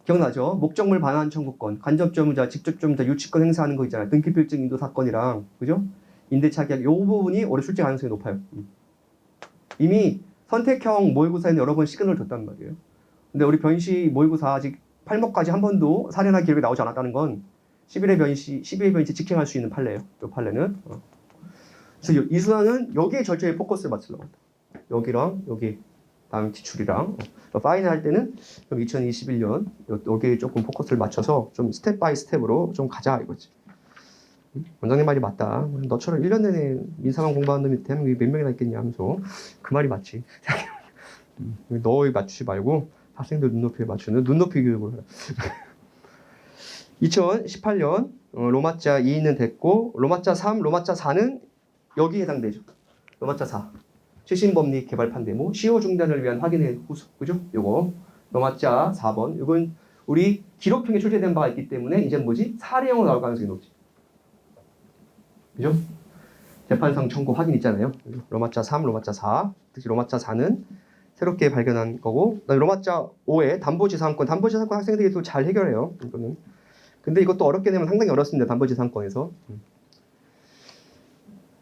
기억나죠? 목적물 반환 청구권, 간접점유자, 직접점유자, 유치권 행사하는 거 있잖아요. 등기필증 인도 사건이랑 그죠? 임대차 계약 이 부분이 올해 출제 가능성이 높아요. 이미 선택형 모의고사에는 여러 번 시그널을 줬단 말이에요. 근데 우리 변시 모의고사 아직 8목까지 한 번도 사례나 기록이 나오지 않았다는 건 11회 변시 직행할 수 있는 판례예요. 이 판례는. 그래서 이 수단은 여기에 절차에 포커스를 맞추려고 합니다. 여기랑 여기 다음 기출이랑 파이널 할 때는 2021년 여기에 조금 포커스를 맞춰서 좀 스텝 바이 스텝으로 좀 가자 이거지. 원장님 말이 맞다. 너처럼 1년 내내 민사만 공부하는 놈이 대한민국에 몇 명이나 있겠냐 하면서 그 말이 맞지. 너희 맞추지 말고 학생들 눈높이에 맞추는 눈높이 교육을 해라. 2018년 로마자 2는 됐고 로마자 3, 로마자 4는 여기에 해당되죠. 로마자 4. 최신법리 개발 판대모 시효 중단을 위한 확인의 후수. 그죠? 요거 로마자 4번. 이건 우리 기록형에 출제된 바가 있기 때문에 이제 뭐지? 사례형으로 나올 가능성이 높지. 그죠? 재판상 청구 확인 있잖아요. 로마자 3, 로마자 4. 특히 로마자 4는 새롭게 발견한 거고 로마자 5에 담보지상권. 담보지상권 학생들이 또 잘 해결해요. 이거는. 근데 이것도 어렵게 되면 상당히 어렵습니다. 담보지상권에서.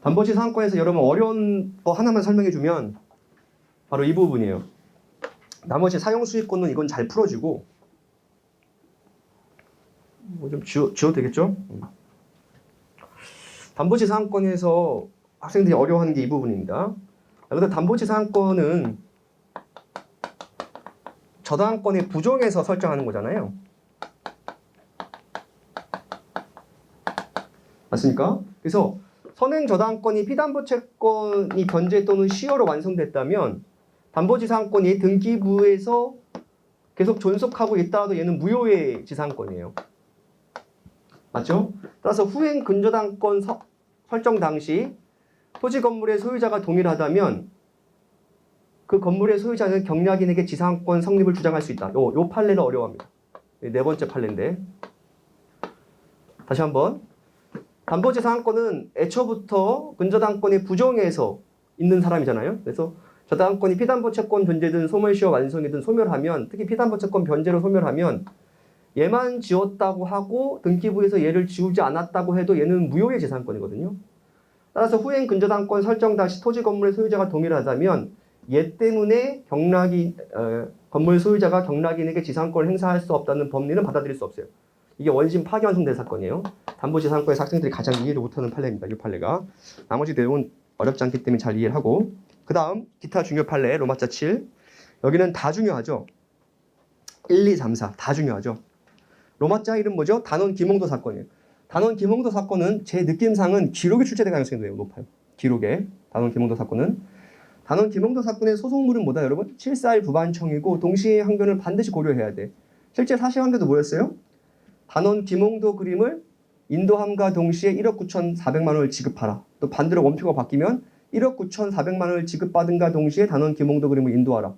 담보지상권에서 여러분 어려운 거 하나만 설명해주면 바로 이 부분이에요. 나머지 사용수익권은 이건 잘 풀어지고 뭐 좀 지워도 되겠죠? 담보지상권에서 학생들이 어려워하는 게 이 부분입니다. 근데 담보지상권은 저당권의 부정에서 설정하는 거잖아요. 맞습니까? 그래서 선행 저당권이 피담보채권이 변제 또는 시효로 완성됐다면 담보지상권이 등기부에서 계속 존속하고 있다가도 얘는 무효의 지상권이에요. 맞죠? 따라서 후행 근저당권 설정 당시 토지 건물의 소유자가 동일하다면 그 건물의 소유자는 경락인에게 지상권 성립을 주장할 수 있다. 요 판례를 어려워합니다. 네 번째 판례인데 다시 한번 담보지상권은 애초부터 근저당권의 부정에서 있는 사람이잖아요. 그래서 저당권이 피담보채권 변제든 소멸시효 완성이든 소멸하면 특히 피담보채권 변제로 소멸하면 얘만 지웠다고 하고 등기부에서 얘를 지우지 않았다고 해도 얘는 무효의 지상권이거든요. 따라서 후행 근저당권 설정 당시 토지 건물의 소유자가 동일하다면 얘 때문에 건물 소유자가 경락인에게 지상권을 행사할 수 없다는 법리는 받아들일 수 없어요. 이게 원심 파기환송된 사건이에요. 담보지상권에서 학생들이 가장 이해를 못하는 판례입니다. 이 판례가. 나머지 내용은 어렵지 않기 때문에 잘 이해를 하고 그 다음 기타 중요 판례 로마자 7. 여기는 다 중요하죠. 1, 2, 3, 4 다 중요하죠. 로마자 1은 뭐죠? 단원 김홍도 사건이에요. 단원 김홍도 사건은 제 느낌상은 기록에 출제될 가능성이 매우 높아요. 기록에 단원 김홍도 사건은 단원 김홍도 사건의 소송물은 뭐다 여러분? 741 부반청이고 동시에 항변을 반드시 고려해야 돼. 실제 사실 관계도 뭐였어요? 단원 김홍도 그림을 인도함과 동시에 1억 9,400만 원을 지급하라. 또 반대로 원표가 바뀌면 1억 9,400만 원을 지급받은가 동시에 단원 김홍도 그림을 인도하라.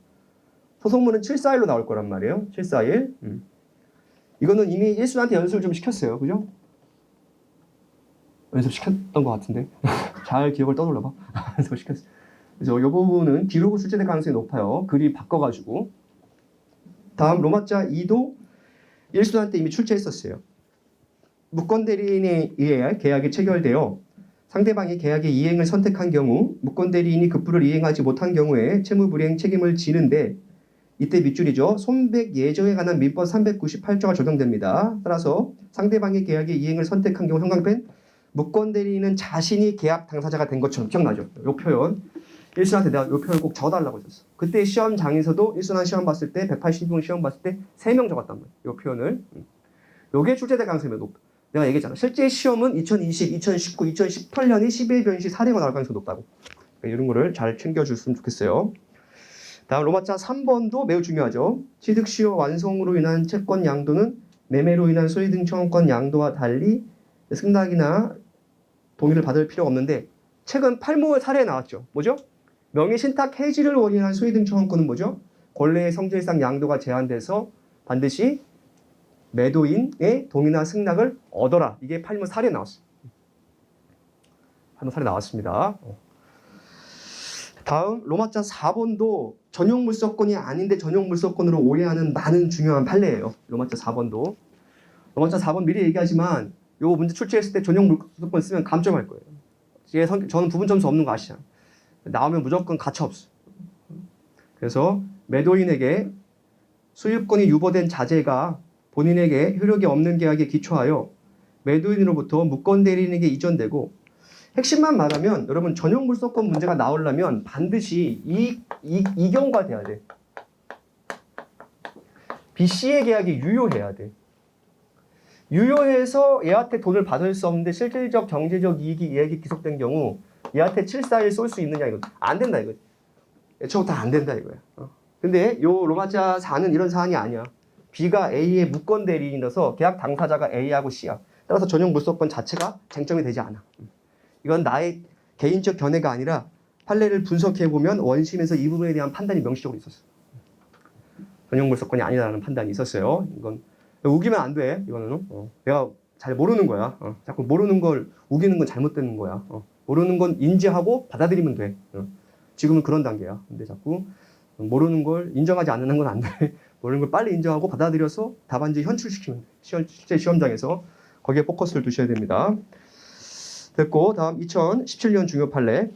소송물은 741로 나올 거란 말이에요. 741. 이거는 이미 일순한테 연습을 좀 시켰어요. 그죠? 연습시켰던 것 같은데. 잘 기억을 떠올려봐. 연습시켰어요. 그래서 이 부분은 기록으로 출제될 가능성이 높아요. 글이 바꿔가지고. 다음 로마자 2도 1순환 때 이미 출제했었어요. 무권 대리인에 의해 계약이 체결되어 상대방이 계약의 이행을 선택한 경우 무권 대리인이 급부를 이행하지 못한 경우에 채무불이행 책임을 지는데 이때 밑줄이죠. 손백 예정에 관한 민법 398조가 적용됩니다. 따라서 상대방의 계약의 이행을 선택한 경우 형광펜 무권 대리인은 자신이 계약 당사자가 된 것처럼 기억나죠? 요 표현. 1순환 때 내가 요 표현 꼭 적어달라고 했었어. 그때 시험장에서도 1순환 시험 봤을 때 180명 시험 봤을 때 3명 적었단 말이야. 요 표현을. 요게 출제될 가능성이 높다. 내가 얘기했잖아. 실제 시험은 2020, 2019, 2018년이 12회 변시 사례가 나올 가능성이 높다고. 이런 거를 잘 챙겨줬으면 좋겠어요. 다음 로마자 3번도 매우 중요하죠. 취득 시효 완성으로 인한 채권 양도는 매매로 인한 소유 등 청구권 양도와 달리 승낙이나 동의를 받을 필요가 없는데 최근 팔모 사례에 나왔죠. 뭐죠? 명의 신탁 해지를 원인한 소유 등 청구권은 뭐죠? 권리의 성질상 양도가 제한돼서 반드시 매도인의 동의나 승낙을 얻어라. 이게 팔모 사례에 나왔어요. 팔모 사례 나왔습니다. 다음 로마자 4번도 전용 물소권이 아닌데 전용 물소권으로 오해하는 많은 중요한 판례예요. 로마자 4번도. 로마자 4번 미리 얘기하지만 요 문제 출제했을 때 전용 물소권 쓰면 감점할 거예요. 저는 부분 점수 없는 거 아시죠? 나오면 무조건 가차 없어. 그래서 매도인에게 소유권이 유보된 자재가 본인에게 효력이 없는 계약에 기초하여 매도인으로부터 무권 대리인에게 이전되고 핵심만 말하면 여러분 전용 물소권 문제가 나오려면 반드시 이 경우가 돼야 돼. B씨의 계약이 유효해야 돼. 유효해서 얘한테 돈을 받을 수 없는데 실질적 경제적 이익이 기속된 경우 얘한테 741 쏠 수 있느냐 이거 안 된다 이거. 애초부터 안 된다 이거야. 근데 요 로마자 4는 이런 사안이 아니야. B가 A의 무권 대리인이라서 계약 당사자가 A하고 C야. 따라서 전용 물소권 자체가 쟁점이 되지 않아. 이건 나의 개인적 견해가 아니라 판례를 분석해보면 원심에서 이 부분에 대한 판단이 명시적으로 있었어. 전용 물소권이 아니라는 판단이 있었어요. 이건 우기면 안 돼. 이거는 내가 잘 모르는 거야. 자꾸 모르는 걸 우기는 건 잘못되는 거야. 모르는 건 인지하고 받아들이면 돼. 지금은 그런 단계야. 근데 자꾸 모르는 걸 인정하지 않는 건 안 돼. 모르는 걸 빨리 인정하고 받아들여서 답안지 현출시키면 돼. 실제 시험장에서 거기에 포커스를 두셔야 됩니다. 됐고 다음 2017년 중요 판례.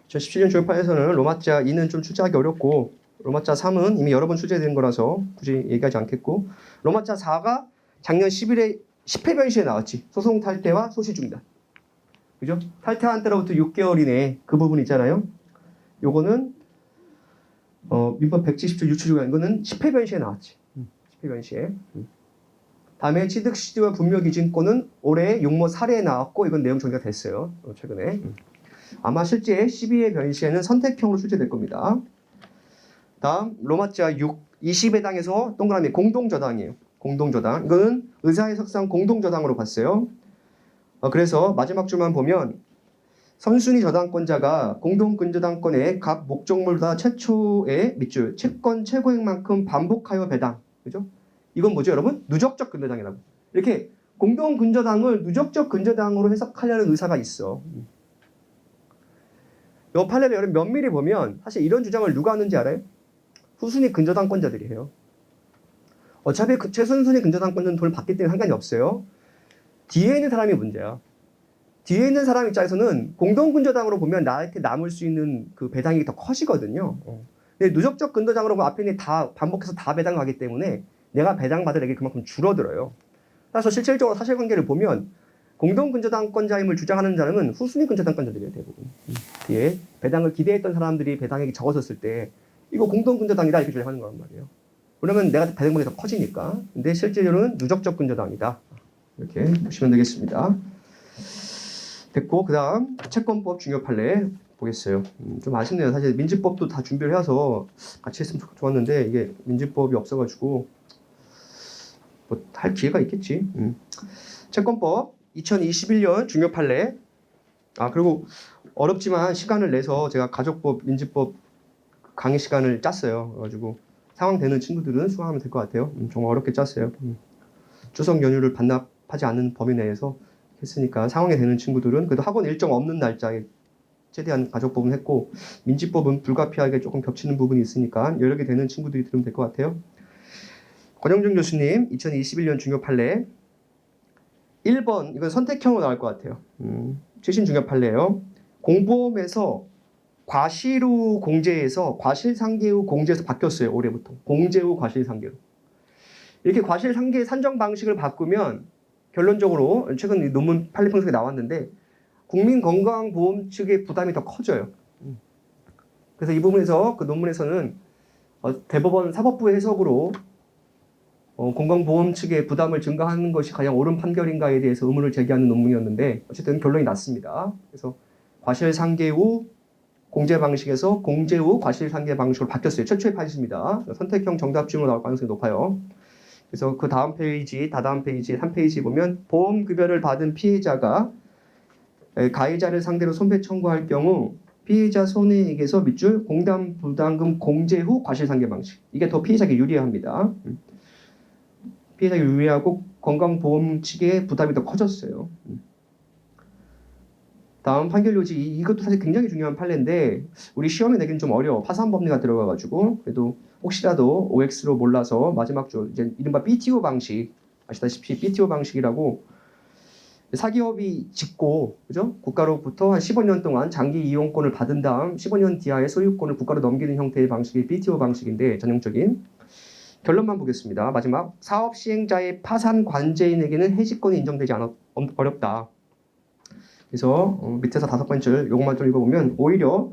2017년 중요 판례에서는 로마자 2는 좀 출제하기 어렵고 로마자 3은 이미 여러 번 출제된 거라서 굳이 얘기하지 않겠고 로마자 4가 작년 10일에 10회 변시에 나왔지. 소송 탈퇴와 소시 중단. 그죠? 탈퇴한 때로부터 6개월 이내에 그 부분 있잖아요. 요거는 민법 170조 유추주간 이거는 10회 변시에 나왔지. 10회 변시에. 다음에 취득 시효와 분묘 기준권은 올해 용모 사례에 나왔고 이건 내용 정리가 됐어요. 최근에. 아마 실제 12회 변시에는 선택형으로 출제될 겁니다. 다음 로마자 6, 20회당에서 동그라미 공동저당이에요. 공동저당. 이거는 의사해석상 공동저당으로 봤어요. 그래서 마지막 줄만 보면 선순위 저당권자가 공동근저당권의 각 목적물보다 최초의 밑줄 채권 최고액만큼 반복하여 배당. 그죠? 이건 뭐죠, 여러분? 누적적 근저당이라고. 이렇게 공동근저당을 누적적 근저당으로 해석하려는 의사가 있어. 이 판례를 여러분 면밀히 보면 사실 이런 주장을 누가 하는지 알아요? 후순위 근저당권자들이 해요. 어차피 그 최순순위 근저당권자는 돈을 받기 때문에 상관이 없어요. 뒤에 있는 사람이 문제야. 뒤에 있는 사람 입장에서는 공동근저당으로 보면 나한테 남을 수 있는 그 배당이 더 커지거든요. 근데 누적적 근저당으로 보면 앞에 있는 다 반복해서 다 배당하기 때문에 내가 배당받을 액이 그만큼 줄어들어요. 따라서 실질적으로 사실관계를 보면 공동근저당권자임을 주장하는 사람은 후순위 근저당권자들이에요, 대부분. 뒤에 배당을 기대했던 사람들이 배당액이 적어졌을 때 이거 공동근저당이다 이렇게 주장하는 거란 말이에요. 그러면 내가 배당액이 더 커지니까. 근데 실제로는 누적적 근저당이다. 이렇게 보시면 되겠습니다. 됐고 그 다음 채권법 중요 판례 보겠어요. 좀 아쉽네요. 사실 민지법도 다 준비를 해서 같이 했으면 좋았는데 이게 민지법이 없어가지고 뭐 할 기회가 있겠지. 채권법 2021년 중요 판례. 그리고 어렵지만 시간을 내서 제가 가족법, 민지법 강의 시간을 짰어요. 그래가지고 상황 되는 친구들은 수강하면 될 것 같아요. 정말 어렵게 짰어요. 추석 연휴를 반납하지 않는 범위 내에서 했으니까 상황에 되는 친구들은 그래도 학원 일정 없는 날짜에 최대한 가족법은 했고 민지법은 불가피하게 조금 겹치는 부분이 있으니까 여러 개 되는 친구들이 들으면 될 것 같아요. 권영준 교수님 2021년 중요 판례 1번 이건 선택형으로 나올 것 같아요. 최신 중요 판례예요. 공보험에서 과실 후 공제에서 과실상계 후 공제에서 바뀌었어요. 올해부터 공제 후 과실상계로. 이렇게 과실상계 산정 방식을 바꾸면 결론적으로 최근 논문 판례 분석에 나왔는데 국민건강보험 측의 부담이 더 커져요. 그래서 이 부분에서 그 논문에서는 대법원 사법부의 해석으로 건강보험 측의 부담을 증가하는 것이 가장 옳은 판결인가에 대해서 의문을 제기하는 논문이었는데 어쨌든 결론이 났습니다. 그래서 과실상계 후 공제 방식에서 공제 후 과실상계 방식으로 바뀌었어요. 최초의 판시입니다. 선택형 정답 질문 나올 가능성이 높아요. 그래서 그 다음 페이지, 다다음 페이지, 3페이지 보면 보험급여를 받은 피해자가 가해자를 상대로 손배 청구할 경우 피해자 손해액에서 밑줄 공단 부담금 공제 후 과실상계 방식. 이게 더 피해자에게 유리합니다. 피해자에게 유리하고 건강보험 측의 부담이 더 커졌어요. 다음 판결 요지 이것도 사실 굉장히 중요한 판례인데 우리 시험에 내기는 좀 어려워. 파산법리가 들어가가지고 그래도 혹시라도 OX로 몰라서 마지막 줄 이제 이른바 BTO 방식 아시다시피 BTO 방식이라고 사기업이 짓고 그죠? 국가로부터 한 15년 동안 장기 이용권을 받은 다음 15년 뒤하에 소유권을 국가로 넘기는 형태의 방식이 BTO 방식인데 전형적인 결론만 보겠습니다. 마지막 사업 시행자의 파산 관제인에게는 해지권이 인정되지 어렵다. 그래서 밑에서 5번째 요것만 좀 읽어보면 오히려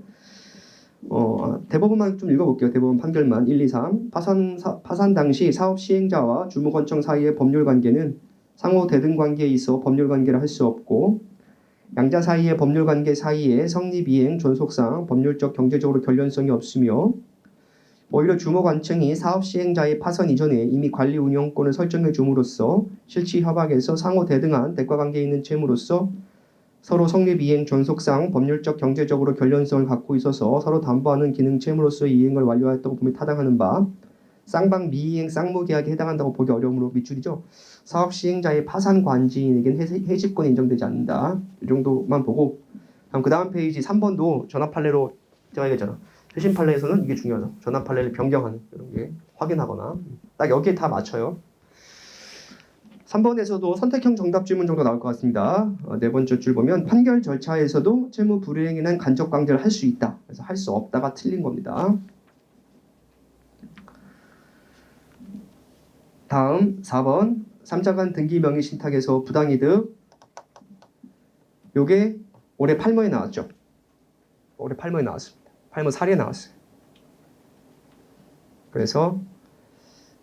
대법원만 좀 읽어볼게요. 대법원 판결만 1, 2, 3 파산 당시 사업 시행자와 주무관청 사이의 법률 관계는 상호 대등 관계에 있어 법률 관계를 할 수 없고 양자 사이의 법률 관계 사이에 성립 이행 존속상 법률적 경제적으로 결연성이 없으며 오히려 주무관청이 사업 시행자의 파산 이전에 이미 관리 운영권을 설정해 줌으로써 실치 협약에서 상호 대등한 대가 관계에 있는 채무로서 서로 성립 이행 존속상 법률적 경제적으로 결연성을 갖고 있어서 서로 담보하는 기능 채무로서의 이행을 완료하였다고 보면 타당하는 바 쌍방 미이행 쌍무계약에 해당한다고 보기 어려우므로 밑줄이죠. 사업 시행자의 파산 관지인에게는 해지권이 인정되지 않는다. 이 정도만 보고 그 다음 페이지 3번도 전압 판례로 제가 얘기했잖아. 최신 판례에서는 이게 중요하다. 전압 판례를 변경하는 이런 게 확인하거나 딱 여기에 다 맞춰요. 3번에서도 선택형 정답 질문 정도 나올 것 같습니다. 네 번째 줄 보면 판결 절차에서도 채무 불이행에 대한 간접 강제를 할 수 있다. 그래서 할 수 없다가 틀린 겁니다. 다음 4번 3자간 등기 명의 신탁에서 부당이득 요게 올해 8모에 나왔죠. 올해 8모에 나왔습니다. 8모 사례에 나왔어요. 그래서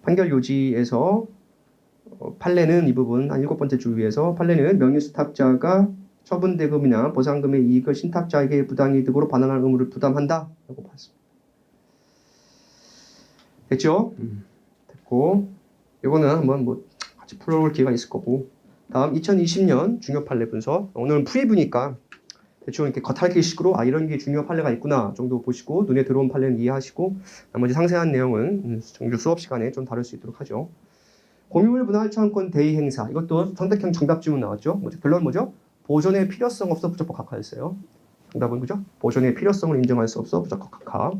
판결 요지에서 판례는 이 부분 한 7번째 줄 위에서 판례는 명의수탁자가 처분대금이나 보상금의 이익을 신탁자에게 부당이득으로 반환할 의무를 부담한다 라고 봤습니다. 됐죠? 됐고 이거는 한번 같이 풀어볼 기회가 있을 거고 다음 2020년 중요 판례 분석 오늘은 프리뷰니까 대충 이렇게 겉핥기식으로 이런 게 중요 판례가 있구나 정도 보시고 눈에 들어온 판례는 이해하시고 나머지 상세한 내용은 정규 수업 시간에 좀 다룰 수 있도록 하죠. 공유물 분할 청구권 대의 행사 이것도 선택형 정답 질문 나왔죠. 결론 뭐죠? 보존의 필요성 없어 부적법 각하였어요. 정답은 그죠? 보존의 필요성을 인정할 수 없어 부적법 각하.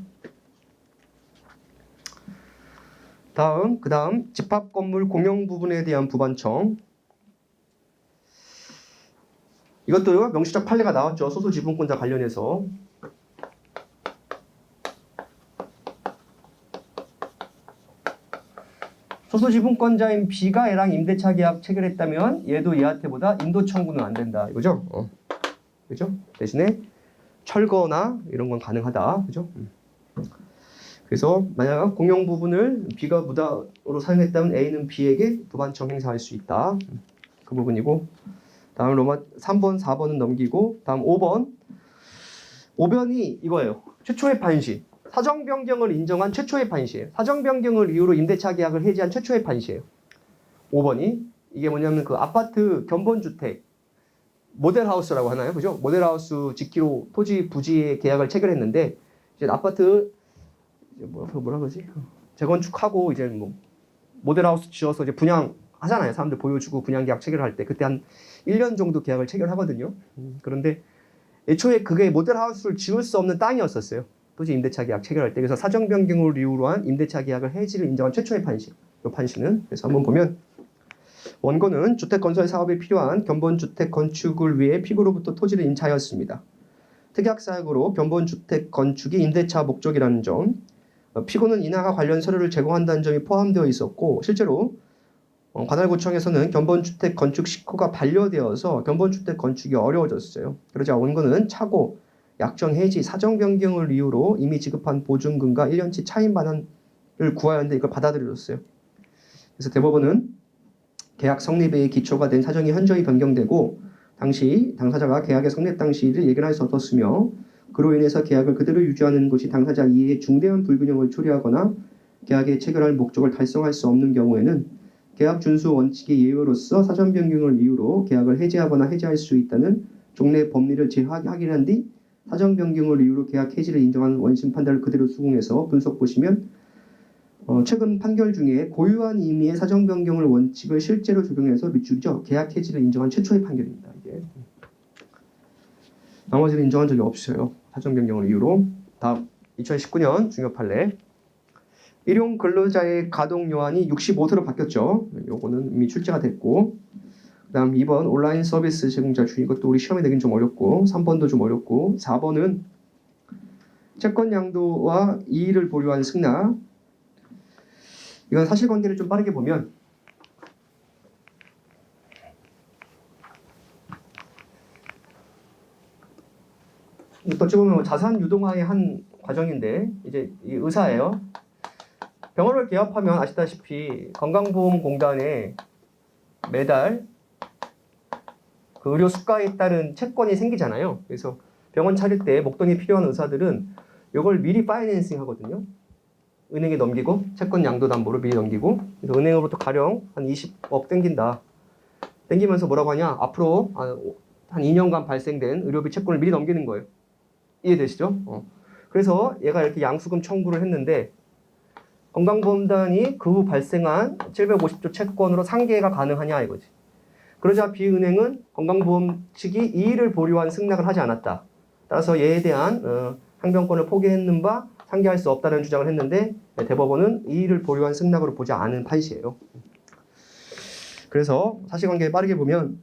그 다음 집합 건물 공용 부분에 대한 부반청 이것도 명시적 판례가 나왔죠. 소수 지분권자 관련해서 소수 지분권자인 B가 A랑 임대차 계약 체결했다면 얘도 얘한테보다 인도 청구는 안 된다. 이거죠? 그죠? 대신에 철거나 이런 건 가능하다. 그죠? 그래서 만약 공용 부분을 B가 무단으로 사용했다면 A는 B에게 부반청 행사할 수 있다. 그 부분이고 다음 로마 3번, 4번은 넘기고 다음 5번. 5번이 이거예요. 최초의 판시. 사정 변경을 인정한 최초의 판시예요. 사정 변경을 이유로 임대차 계약을 해지한 최초의 판시예요. 5번이 이게 뭐냐면 그 아파트 견본주택 모델하우스라고 하나요? 그죠? 모델하우스 짓기로 토지 부지의 계약을 체결했는데 이제 아파트 뭐라 그러지? 재건축하고 이제 뭐 모델하우스 지어서 이제 분양하잖아요. 사람들 보여주고 분양 계약 체결할 때 그때 한 1년 정도 계약을 체결하거든요. 그런데 애초에 그게 모델하우스를 지을 수 없는 땅이었었어요. 토지 임대차 계약 체결할 때. 그래서 사정 변경을 이유로 한 임대차 계약을 해지를 인정한 최초의 판시. 이 판시는. 그래서 한번 보면 원고는 주택 건설 사업에 필요한 견본주택 건축을 위해 피고로부터 토지를 임차하였습니다. 특약사항으로 견본주택 건축이 임대차 목적이라는 점, 피고는 인하가 관련 서류를 제공한다는 점이 포함되어 있었고 실제로 관할구청에서는 견본주택 건축 시효가 반려되어서 견본주택 건축이 어려워졌어요. 그러자 원고는 차고, 약정 해지, 사정 변경을 이유로 이미 지급한 보증금과 1년치 차임 반환을 구하였는데 이걸 받아들여줬어요. 그래서 대법원은 계약 성립의 기초가 된 사정이 현저히 변경되고 당시 당사자가 계약의 성립 당시를 예견할 수 없었으며 그로 인해서 계약을 그대로 유지하는 것이 당사자 이해에 중대한 불균형을 초래하거나 계약에 체결할 목적을 달성할 수 없는 경우에는 계약 준수 원칙의 예외로서 사전 변경을 이유로 계약을 해지하거나 해지할 수 있다는 종래 법리를 제하긴 뒤 사전 변경을 이유로 계약 해지를 인정한 원심 판단을 그대로 수긍해서 분석 보시면 최근 판결 중에 고유한 의미의 사정 변경을 원칙을 실제로 적용해서 밑줄이죠. 계약 해지를 인정한 최초의 판결입니다. 이게 나머지는 인정한 적이 없어요. 사정 변경을 이유로. 다음 2019년 중요 판례. 일용 근로자의 가동 요한이 65세로 바뀌었죠. 요거는 이미 출제가 됐고, 그다음 2번 온라인 서비스 제공자 주, 이것도 우리 시험에 내긴 좀 어렵고, 3번도 좀 어렵고, 4번은 채권 양도와 이의를 보류한 승낙. 이건 사실관계를 좀 빠르게 보면 어찌 보면 자산 유동화의 한 과정인데 이제 이 의사예요. 병원을 개업하면 아시다시피 건강보험공단에 매달 그 의료 수가에 따른 채권이 생기잖아요. 그래서 병원 차릴 때 목돈이 필요한 의사들은 이걸 미리 파이낸싱 하거든요. 은행에 넘기고 채권 양도담보로 미리 넘기고, 그래서 은행으로부터 가령 한 20억 땡긴다. 땡기면서 뭐라고 하냐? 앞으로 한 2년간 발생된 의료비 채권을 미리 넘기는 거예요. 이해되시죠? 그래서 얘가 이렇게 양수금 청구를 했는데 건강보험단이 그 후 발생한 750조 채권으로 상계가 가능하냐 이거지. 그러자 B은행은 건강보험 측이 이의를 보류한 승낙을 하지 않았다. 따라서 얘에 대한 항변권을 포기했는 바 상계할 수 없다는 주장을 했는데 대법원은 이의를 보류한 승낙으로 보지 않은 판시예요. 그래서 사실관계 빠르게 보면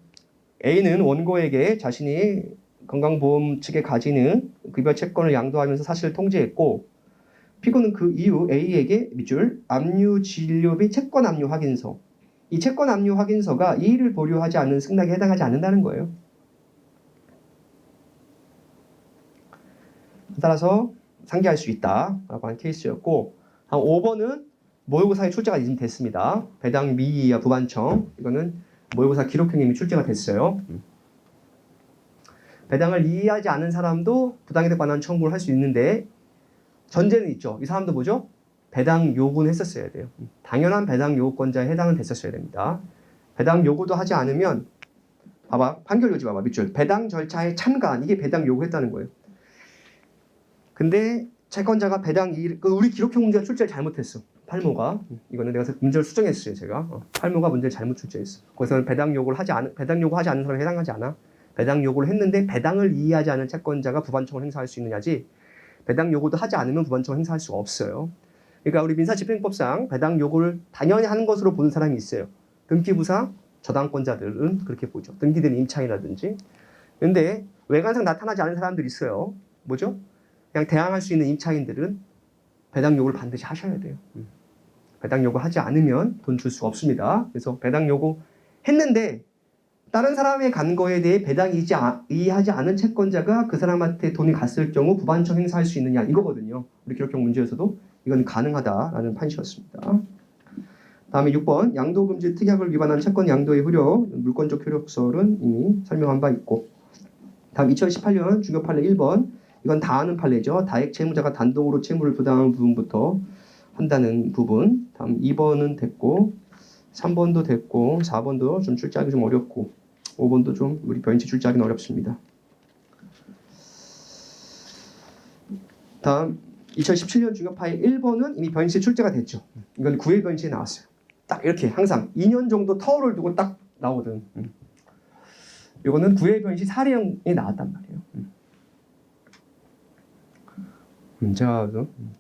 A는 원고에게 자신이 건강보험 측에 가지는 급여 채권을 양도하면서 사실을 통지했고, 피고는 그 이후 A에게 밑줄 압류 진료비 채권 압류 확인서, 이 채권 압류 확인서가 이의를 보류하지 않는 승낙에 해당하지 않는다는 거예요. 따라서 상계할 수 있다라고 한 케이스였고, 다음 5번은 모의고사에 출제가 이미 됐습니다. 배당 미이하 부반청, 이거는 모의고사 기록형이 이미 출제가 됐어요. 배당을 이의하지 않은 사람도 부당이득 관한 청구를 할 수 있는데 전제는 있죠. 이 사람도 뭐죠? 배당 요구는 했었어야 돼요. 당연한 배당 요구권자에 해당은 됐었어야 됩니다. 배당 요구도 하지 않으면 봐봐, 판결 요지 봐봐, 밑줄 배당 절차에 참가한, 이게 배당 요구했다는 거예요. 근데 채권자가 배당 우리 기록형 문제가 출제를 잘못했어. 팔모가. 이거는 내가 문제를 수정했어요, 제가. 팔모가 문제를 잘못 출제했어. 거기서는 배당 요구하지 않은 사람에 해당하지 않아. 배당 요구를 했는데 배당을 이의하지 않은 채권자가 부반청을 행사할 수 있느냐지, 배당 요구도 하지 않으면 부반청을 행사할 수가 없어요. 그러니까 우리 민사집행법상 배당 요구를 당연히 하는 것으로 보는 사람이 있어요. 등기부상 저당권자들은 그렇게 보죠. 등기된 임차인이라든지. 근데 외관상 나타나지 않은 사람들이 있어요. 뭐죠? 그냥 대항할 수 있는 임차인들은 배당 요구를 반드시 하셔야 돼요. 배당 요구하지 않으면 돈 줄 수가 없습니다. 그래서 배당 요구 했는데 다른 사람의 간 거에 대해 배당 이의하지 않은 채권자가 그 사람한테 돈이 갔을 경우 부반청 행사할 수 있느냐, 이거거든요. 우리 기록형 문제에서도 이건 가능하다라는 판시였습니다. 다음에 6번 양도금지 특약을 위반한 채권 양도의 효력, 물권적 효력설은 이미 설명한 바 있고, 다음 2018년 중요 판례 1번, 이건 다 아는 판례죠. 다액 채무자가 단독으로 채무를 부담한 부분부터 한다는 부분. 다음 2번은 됐고, 3번도 됐고, 4번도 좀 출제하기 좀 어렵고, 5번도 좀 우리 변시 출제하기는 어렵습니다. 다음 2017년 중요 파일 1번은 이미 변시 출제가 됐죠. 이건 9회 변시에 나왔어요. 딱 이렇게 항상 2년 정도 터울을 두고 딱 나오든. 이거는 9회 변시 사례형에 나왔단 말이에요. 제가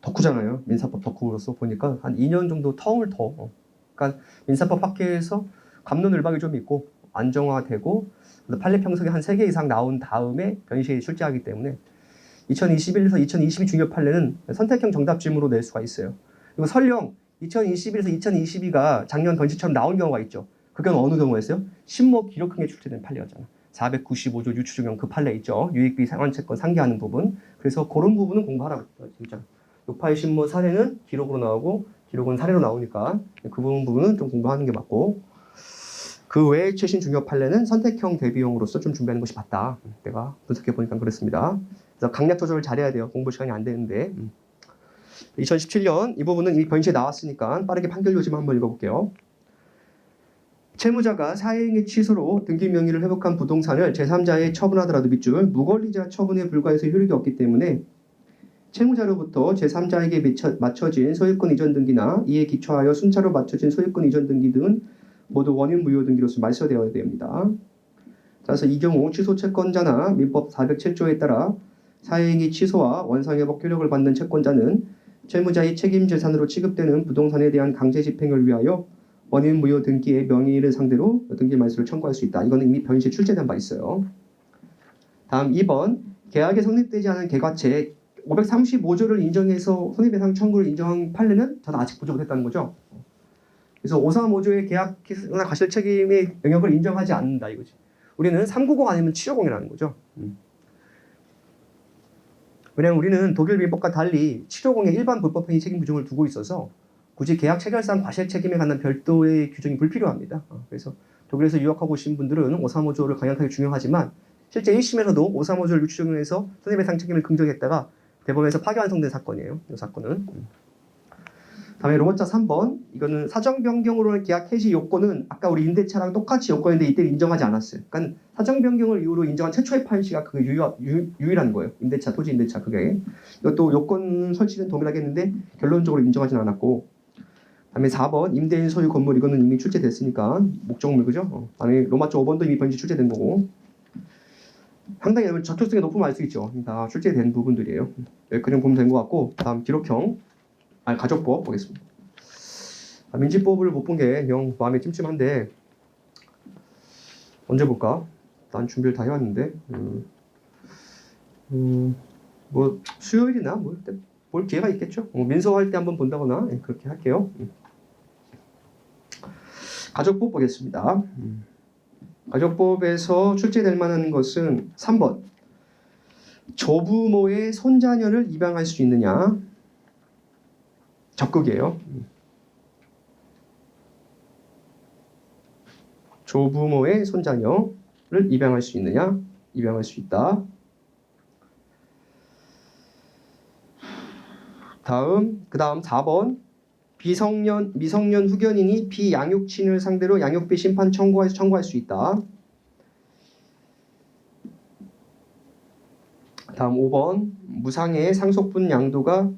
덕후잖아요. 민사법 덕후로서 보니까 한 2년 정도 텀을 더 그러니까 민사법 학회에서 갑론을박이 좀 있고 안정화되고 판례 평석이 한 3개 이상 나온 다음에 변시에 출제하기 때문에 2021에서 2022 중요 판례는 선택형 정답 질문으로 낼 수가 있어요. 그리고 설령 2021에서 2022가 작년 변시처럼 나온 경우가 있죠. 그 경우는 어느 경우였어요? 신모 기록항에 출제된 판례였잖아. 495조 유추조정 그 판례 있죠. 유익비 상환채권 상기하는 부분. 그래서 그런 부분은 공부하라고 했어요. 진짜. 요파의 신모 사례는 기록으로 나오고 기록은 사례로 나오니까 그 부분은 좀 공부하는 게 맞고 그 외에 최신 중요 판례는 선택형 대비용으로서 좀 준비하는 것이 맞다. 내가 분석해 보니까 그렇습니다. 그래서 강약 조절을 잘해야 돼요. 공부 시간이 안 되는데. 2017년 이 부분은 이미 변시에 나왔으니까 빠르게 판결 요지만 한번 읽어볼게요. 채무자가 사행의 취소로 등기 명의를 회복한 부동산을 제3자에 처분하더라도 밑줄 무권리자 처분에 불과해서 효력이 없기 때문에 채무자로부터 제3자에게 맞춰진 소유권 이전 등기나 이에 기초하여 순차로 맞춰진 소유권 이전 등기 등은 모두 원인 무효 등기로서 말소되어야 됩니다. 따라서 이 경우 취소 채권자나 민법 407조에 따라 사행의 취소와 원상회복 효력을 받는 채권자는 채무자의 책임 재산으로 취급되는 부동산에 대한 강제 집행을 위하여 원인 무효 등기의 명의를 상대로 등기 말소를 청구할 수 있다. 이거는 이미 변시에 출제된 바 있어요. 다음 2번 계약에 성립되지 않은 계과채 535조를 인정해서 손해배상 청구를 인정한 판례는 저는 아직 보지 못했다는 거죠. 그래서 535조의 계약이나 과실 책임의 영역을 인정하지 않는다 이거지. 우리는 390 아니면 750이라는 거죠. 왜냐하면 우리는 독일 민법과 달리 750의 일반 불법행위 책임 규정을 두고 있어서 굳이 계약 체결상 과실 책임에 관한 별도의 규정이 불필요합니다. 그래서 독일에서 유학하고 오신 분들은 535조를 강력하게 중요하지만 실제 1심에서도 535조를 유추적용해서 손해배상 책임을 긍정했다가 대법원에서 파기환송된 사건이에요. 이 사건은. 다음에 로마자 3번 이거는 사정 변경으로는 계약 해지 요건은 아까 우리 임대차랑 똑같이 요건인데 이때 인정하지 않았어요. 그러니까 사정 변경을 이유로 인정한 최초의 판시가 그게 유일한 거예요. 임대차, 토지 임대차 그게. 이것도 요건 설치는 동일하게 했는데 결론적으로 인정하지는 않았고. 다음에 4번 임대인 소유 건물 이거는 이미 출제됐으니까 목적물 그죠? 다음에 로마자 5번도 이미 변시 출제된 거고. 상당히 적격성이 높으면 알 수 있죠. 다 출제된 부분들이에요. 여기까지 보면 된 것 같고 다음 기록형 가족법 보겠습니다. 민지법을 못 본 게 영 마음이 찜찜한데 언제 볼까? 난 준비를 다 해왔는데 뭐 수요일이나 볼 기회가 있겠죠. 민소할 때 한번 본다거나 그렇게 할게요. 가족법 보겠습니다. 가족법에서 출제될 만한 것은 3번 조부모의 손자녀를 입양할 수 있느냐 적극이에요. 조부모의 손자녀를 입양할 수 있느냐 입양할 수 있다. 그 다음 4번 미성년 후견인이 비양육친을 상대로 양육비 심판 청구할 수 있다. 다음 5번 무상의 상속분 양도가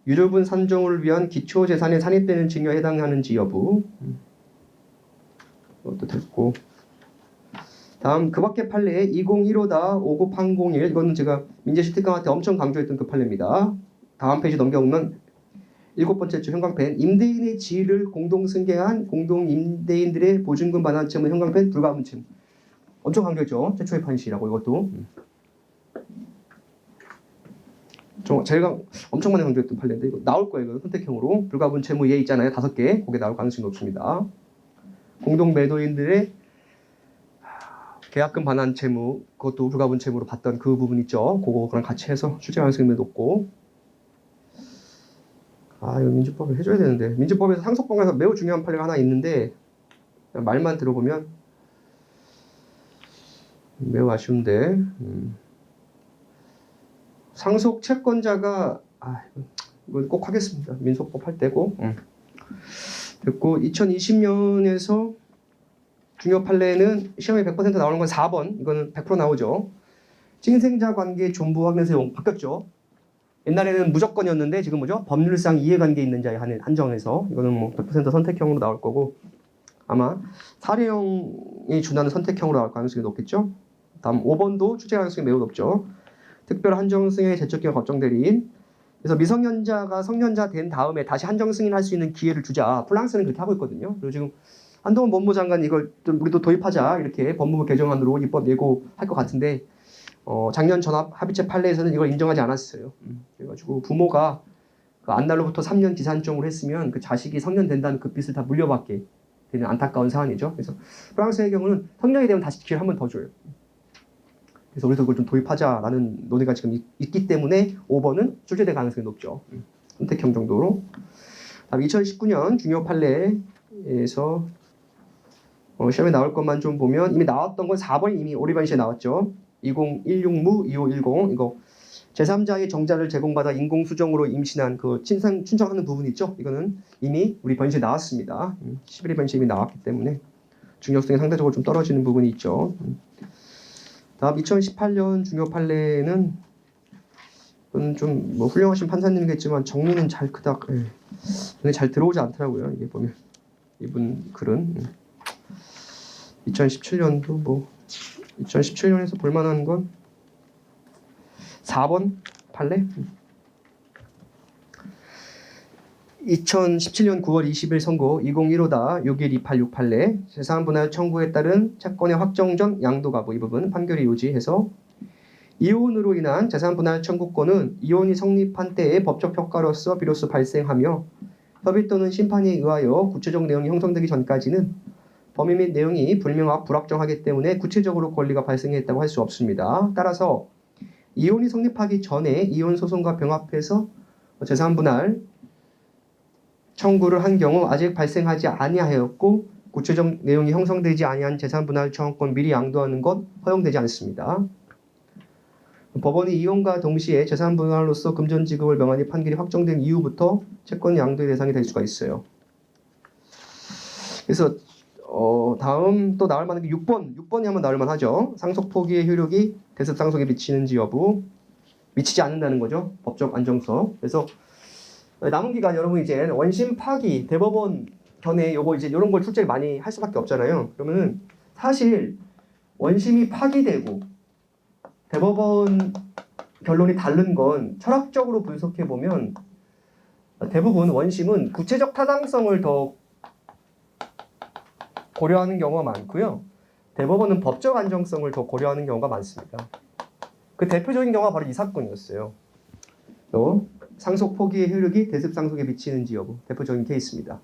유류분 산정을 위한 기초재산에 산입되는 증여에 해당하는지 여부. 이것도 됐고. 다음 그 밖의 판례 2015-59101 이거는 제가 민재시 특강할 때 엄청 강조했던 그 판례입니다. 다음 페이지 넘겨보면 7번째 줄 형광펜 임대인의 지위를 공동 승계한 공동 임대인들의 보증금 반환 채무 형광펜 불가분 채무 엄청 강조했죠. 최초의 판시라고 이것도 제가 엄청 많이 강조했던 판례인데 이거 나올 거예요. 이거 선택형으로 불가분 채무 예 있잖아요. 5개 거기에 나올 가능성이 높습니다. 공동 매도인들의 계약금 반환 채무 그것도 불가분 채무로 봤던 그 부분 있죠. 그거랑 같이 해서 출제 가능성이 높고 이거 민주법을 해줘야 되는데 민주법에서 상속법에서 매우 중요한 판례가 하나 있는데 말만 들어보면 매우 아쉬운데 상속 채권자가 이건 꼭 하겠습니다. 민소법 할 때고 됐고 2020년에서 중요 판례는 시험에 100% 나오는 건 4번 이거는 100% 나오죠. 찐생자 관계 존부 확인 사용 바뀌었죠. 옛날에는 무조건이었는데 지금 뭐죠? 법률상 이해관계 있는 자에 한정해서 이거는 뭐 100% 선택형으로 나올 거고 아마 사례형이 준하는 선택형으로 나올 가능성이 높겠죠. 다음 5번도 출제 가능성이 매우 높죠. 특별 한정승의 제적기가 법정 대리인 그래서 미성년자가 성년자 된 다음에 다시 한정 승인할 수 있는 기회를 주자. 프랑스는 그렇게 하고 있거든요. 그리고 지금 한동훈 법무부 장관 이걸 좀 우리도 도입하자 이렇게 법무부 개정안으로 입법 예고할 것 같은데 작년 전합 합의체 판례에서는 이걸 인정하지 않았어요. 그래가지고 부모가 그 안날로부터 3년 기산점을 했으면 그 자식이 성년 된다는 그 빚을 다 물려받게 되는 안타까운 사안이죠. 그래서 프랑스의 경우는 성년이 되면 다시 기회를 한 번 더 줘요. 그래서 우리도 그걸 좀 도입하자라는 논의가 지금 있기 때문에 5번은 출제될 가능성이 높죠. 선택형 정도로. 다음 2019년 중요 판례에서 시험에 나올 것만 좀 보면 이미 나왔던 건 4번이 이미 오리반시에 나왔죠. 2016무 2510 이거 제3자의 정자를 제공받아 인공수정으로 임신한 그 신청하는 부분 있죠. 이거는 이미 우리 번시에 나왔습니다. 11회 번시에 이미 나왔기 때문에 중요성이 상대적으로 좀 떨어지는 부분이 있죠. 다음 2018년 중요 판례는 이건 좀 뭐 훌륭하신 판사님이겠지만 정리는 잘 그닥 눈에 잘 들어오지 않더라고요. 이게 보면 이분 글은 2017년도 뭐 2017년에서 볼만한 건 4번 판례 2017년 9월 20일 선고 2015-61286 판례 재산분할 청구에 따른 채권의 확정 전 양도가부 이 부분 판결이 요지해서 이혼으로 인한 재산분할 청구권은 이혼이 성립한 때의 법적 효과로서 비로소 발생하며 협의 또는 심판에 의하여 구체적 내용이 형성되기 전까지는 범위 및 내용이 불명확 불확정하기 때문에 구체적으로 권리가 발생했다고 할 수 없습니다. 따라서 이혼이 성립하기 전에 이혼 소송과 병합해서 재산분할 청구를 한 경우 아직 발생하지 아니하였고 구체적 내용이 형성되지 아니한 재산분할 청구권 미리 양도하는 것 허용되지 않습니다. 법원이 이혼과 동시에 재산분할로서 금전지급을 명하니 판결이 확정된 이후부터 채권 양도의 대상이 될 수가 있어요. 그래서 다음 또 나올 만한 게 6번이 한번 나올 만하죠. 상속 포기의 효력이 대습 상속에 미치는지 여부 미치지 않는다는 거죠. 법적 안정성. 그래서 남은 기간 여러분 이제 원심 파기 대법원 견해 요거 이제 이런 걸 출제를 많이 할 수밖에 없잖아요. 그러면은 사실 원심이 파기되고 대법원 결론이 다른 건 철학적으로 분석해 보면 대부분 원심은 구체적 타당성을 더 고려하는 경우가 많고요. 대법원은 법적 안정성을 더 고려하는 경우가 많습니다. 그 대표적인 경우가 바로 이 사건이었어요. 상속 포기의 효력이 대습 상속에 미치는지 여부 대표적인 케이스입니다.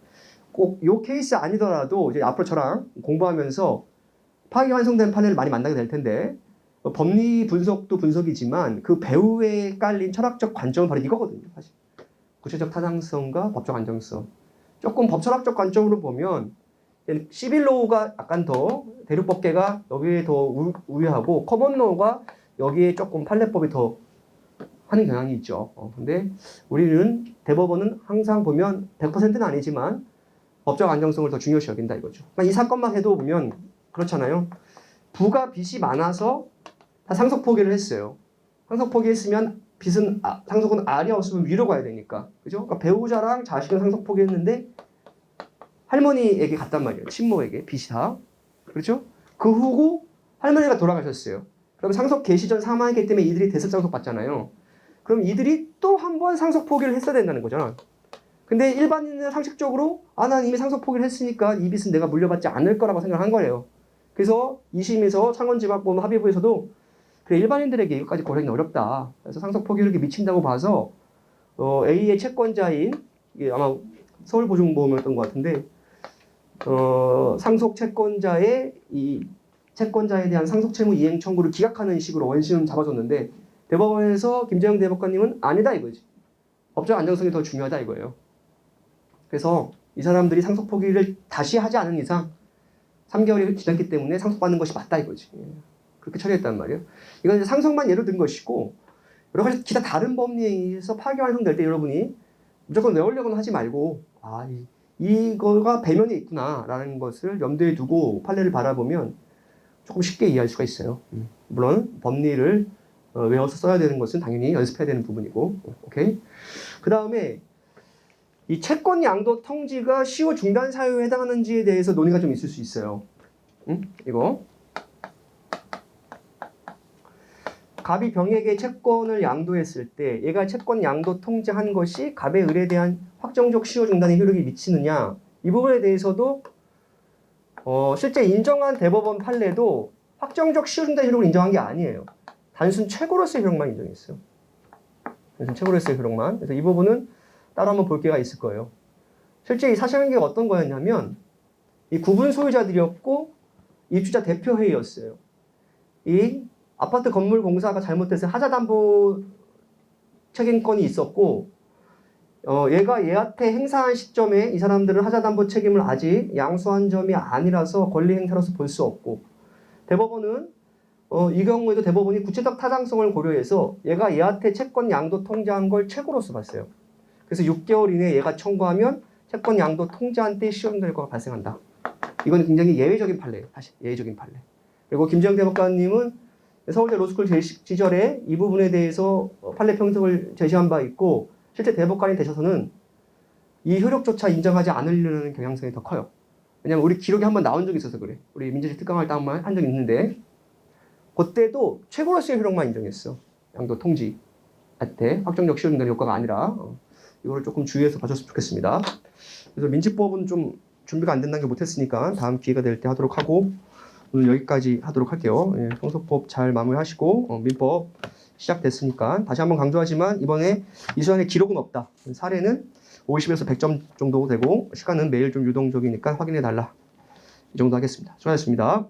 꼭 이 케이스 아니더라도 이제 앞으로 저랑 공부하면서 파기 완성된 판례를 많이 만나게 될 텐데 법리 분석도 분석이지만 그 배후에 깔린 철학적 관점은 바로 이거거든요. 사실 구체적 타당성과 법적 안정성. 조금 법철학적 관점으로 보면 시빌로우가 약간 더 대륙법계가 여기에 더 우위하고 커먼로우가 여기에 조금 판례법이 더 하는 경향이 있죠. 근데 우리는 대법원은 항상 보면 100%는 아니지만 법적 안정성을 더 중요시 여긴다 이거죠. 이 사건만 해도 보면 그렇잖아요. 부가 빚이 많아서 다 상속 포기를 했어요. 상속 포기했으면 빚은 상속은 알이 없으면 위로 가야 되니까. 그죠? 그러니까 배우자랑 자식은 상속 포기했는데 할머니에게 갔단 말이에요. 친모에게 빚이 다. 그렇죠? 그 후고 할머니가 돌아가셨어요. 그럼 상속 개시 전 사망했기 때문에 이들이 대습 상속 받잖아요. 그럼 이들이 또 한 번 상속 포기를 했어야 된다는 거잖아. 근데 일반인은 상식적으로 난 이미 상속 포기를 했으니까 이 빚은 내가 물려받지 않을 거라고 생각한 거예요. 그래서 2심에서 창원지방법원 합의부에서도 그래 일반인들에게 이것까지 고려하기 어렵다. 그래서 상속 포기력이 미친다고 봐서 A의 채권자인 이게 아마 서울보증보험이었던 것 같은데 상속 채권자의 이 채권자에 대한 상속 채무 이행 청구를 기각하는 식으로 원심을 잡아줬는데 대법원에서 김재영 대법관님은 아니다 이거지. 법적 안정성이 더 중요하다 이거예요. 그래서 이 사람들이 상속 포기를 다시 하지 않은 이상 3개월이 지났기 때문에 상속받는 것이 맞다 이거지. 그렇게 처리했단 말이에요. 이건 이제 상속만 예로 든 것이고 여러 가지 기타 다른 법리에 의해서 파기 완성될 때 여러분이 무조건 외우려고는 하지 말고 이거가 배면에 있구나라는 것을 염두에 두고 판례를 바라보면 조금 쉽게 이해할 수가 있어요. 물론 법리를 외워서 써야 되는 것은 당연히 연습해야 되는 부분이고, 오케이. 그 다음에 이 채권 양도 통지가 시효 중단 사유에 해당하는지에 대해서 논의가 좀 있을 수 있어요. 이거 갑이 병에게 채권을 양도했을 때 얘가 채권 양도 통지한 것이 갑의 을에 대한 확정적 시효 중단의 효력이 미치느냐, 이 부분에 대해서도 실제 인정한 대법원 판례도 확정적 시효 중단 효력을 인정한 게 아니에요. 단순 최고로서의 효력만 인정했어요. 단순 최고로서의 효력만. 그래서 이 부분은 따로 한번 볼 기회가 있을 거예요. 실제 이 사실관계가 어떤 거였냐면 이 구분 소유자들이었고 입주자 대표회의였어요. 이 아파트 건물 공사가 잘못돼서 하자담보 책임권이 있었고 얘가 얘한테 행사한 시점에 이 사람들은 하자담보 책임을 아직 양수한 점이 아니라서 권리 행사로서 볼 수 없고, 대법원은 이 경우에도 대법원이 구체적 타당성을 고려해서 얘가 얘한테 채권 양도 통지한 걸 최고로서 봤어요. 그래서 6개월 이내에 얘가 청구하면 채권 양도 통지한 때 시효될 효과가 발생한다. 이건 굉장히 예외적인 판례예요. 사실 예외적인 판례. 그리고 김재영 대법관님은 서울대 로스쿨 시절에 이 부분에 대해서 판례 평석을 제시한 바 있고, 실제 대법관이 되셔서는 이 효력조차 인정하지 않으려는 경향성이 더 커요. 왜냐면 우리 기록이 한번 나온 적이 있어서 그래. 우리 민재실 특강할 때 한번 한 적이 있는데 그때도 최고로서의 효력만 인정했어. 양도 통지한테 확정적 시효 중단 효과가 아니라 이거를 조금 주의해서 봐줬으면 좋겠습니다. 그래서 민지법은 좀 준비가 안 된다는 게 못했으니까 다음 기회가 될 때 하도록 하고, 오늘 여기까지 하도록 할게요. 예, 형소법 잘 마무리하시고 민법 시작됐으니까 다시 한번 강조하지만 이번에 이수안에 기록은 없다. 사례는 50에서 100점 정도 되고 시간은 매일 좀 유동적이니까 확인해 달라. 이 정도 하겠습니다. 수고하셨습니다.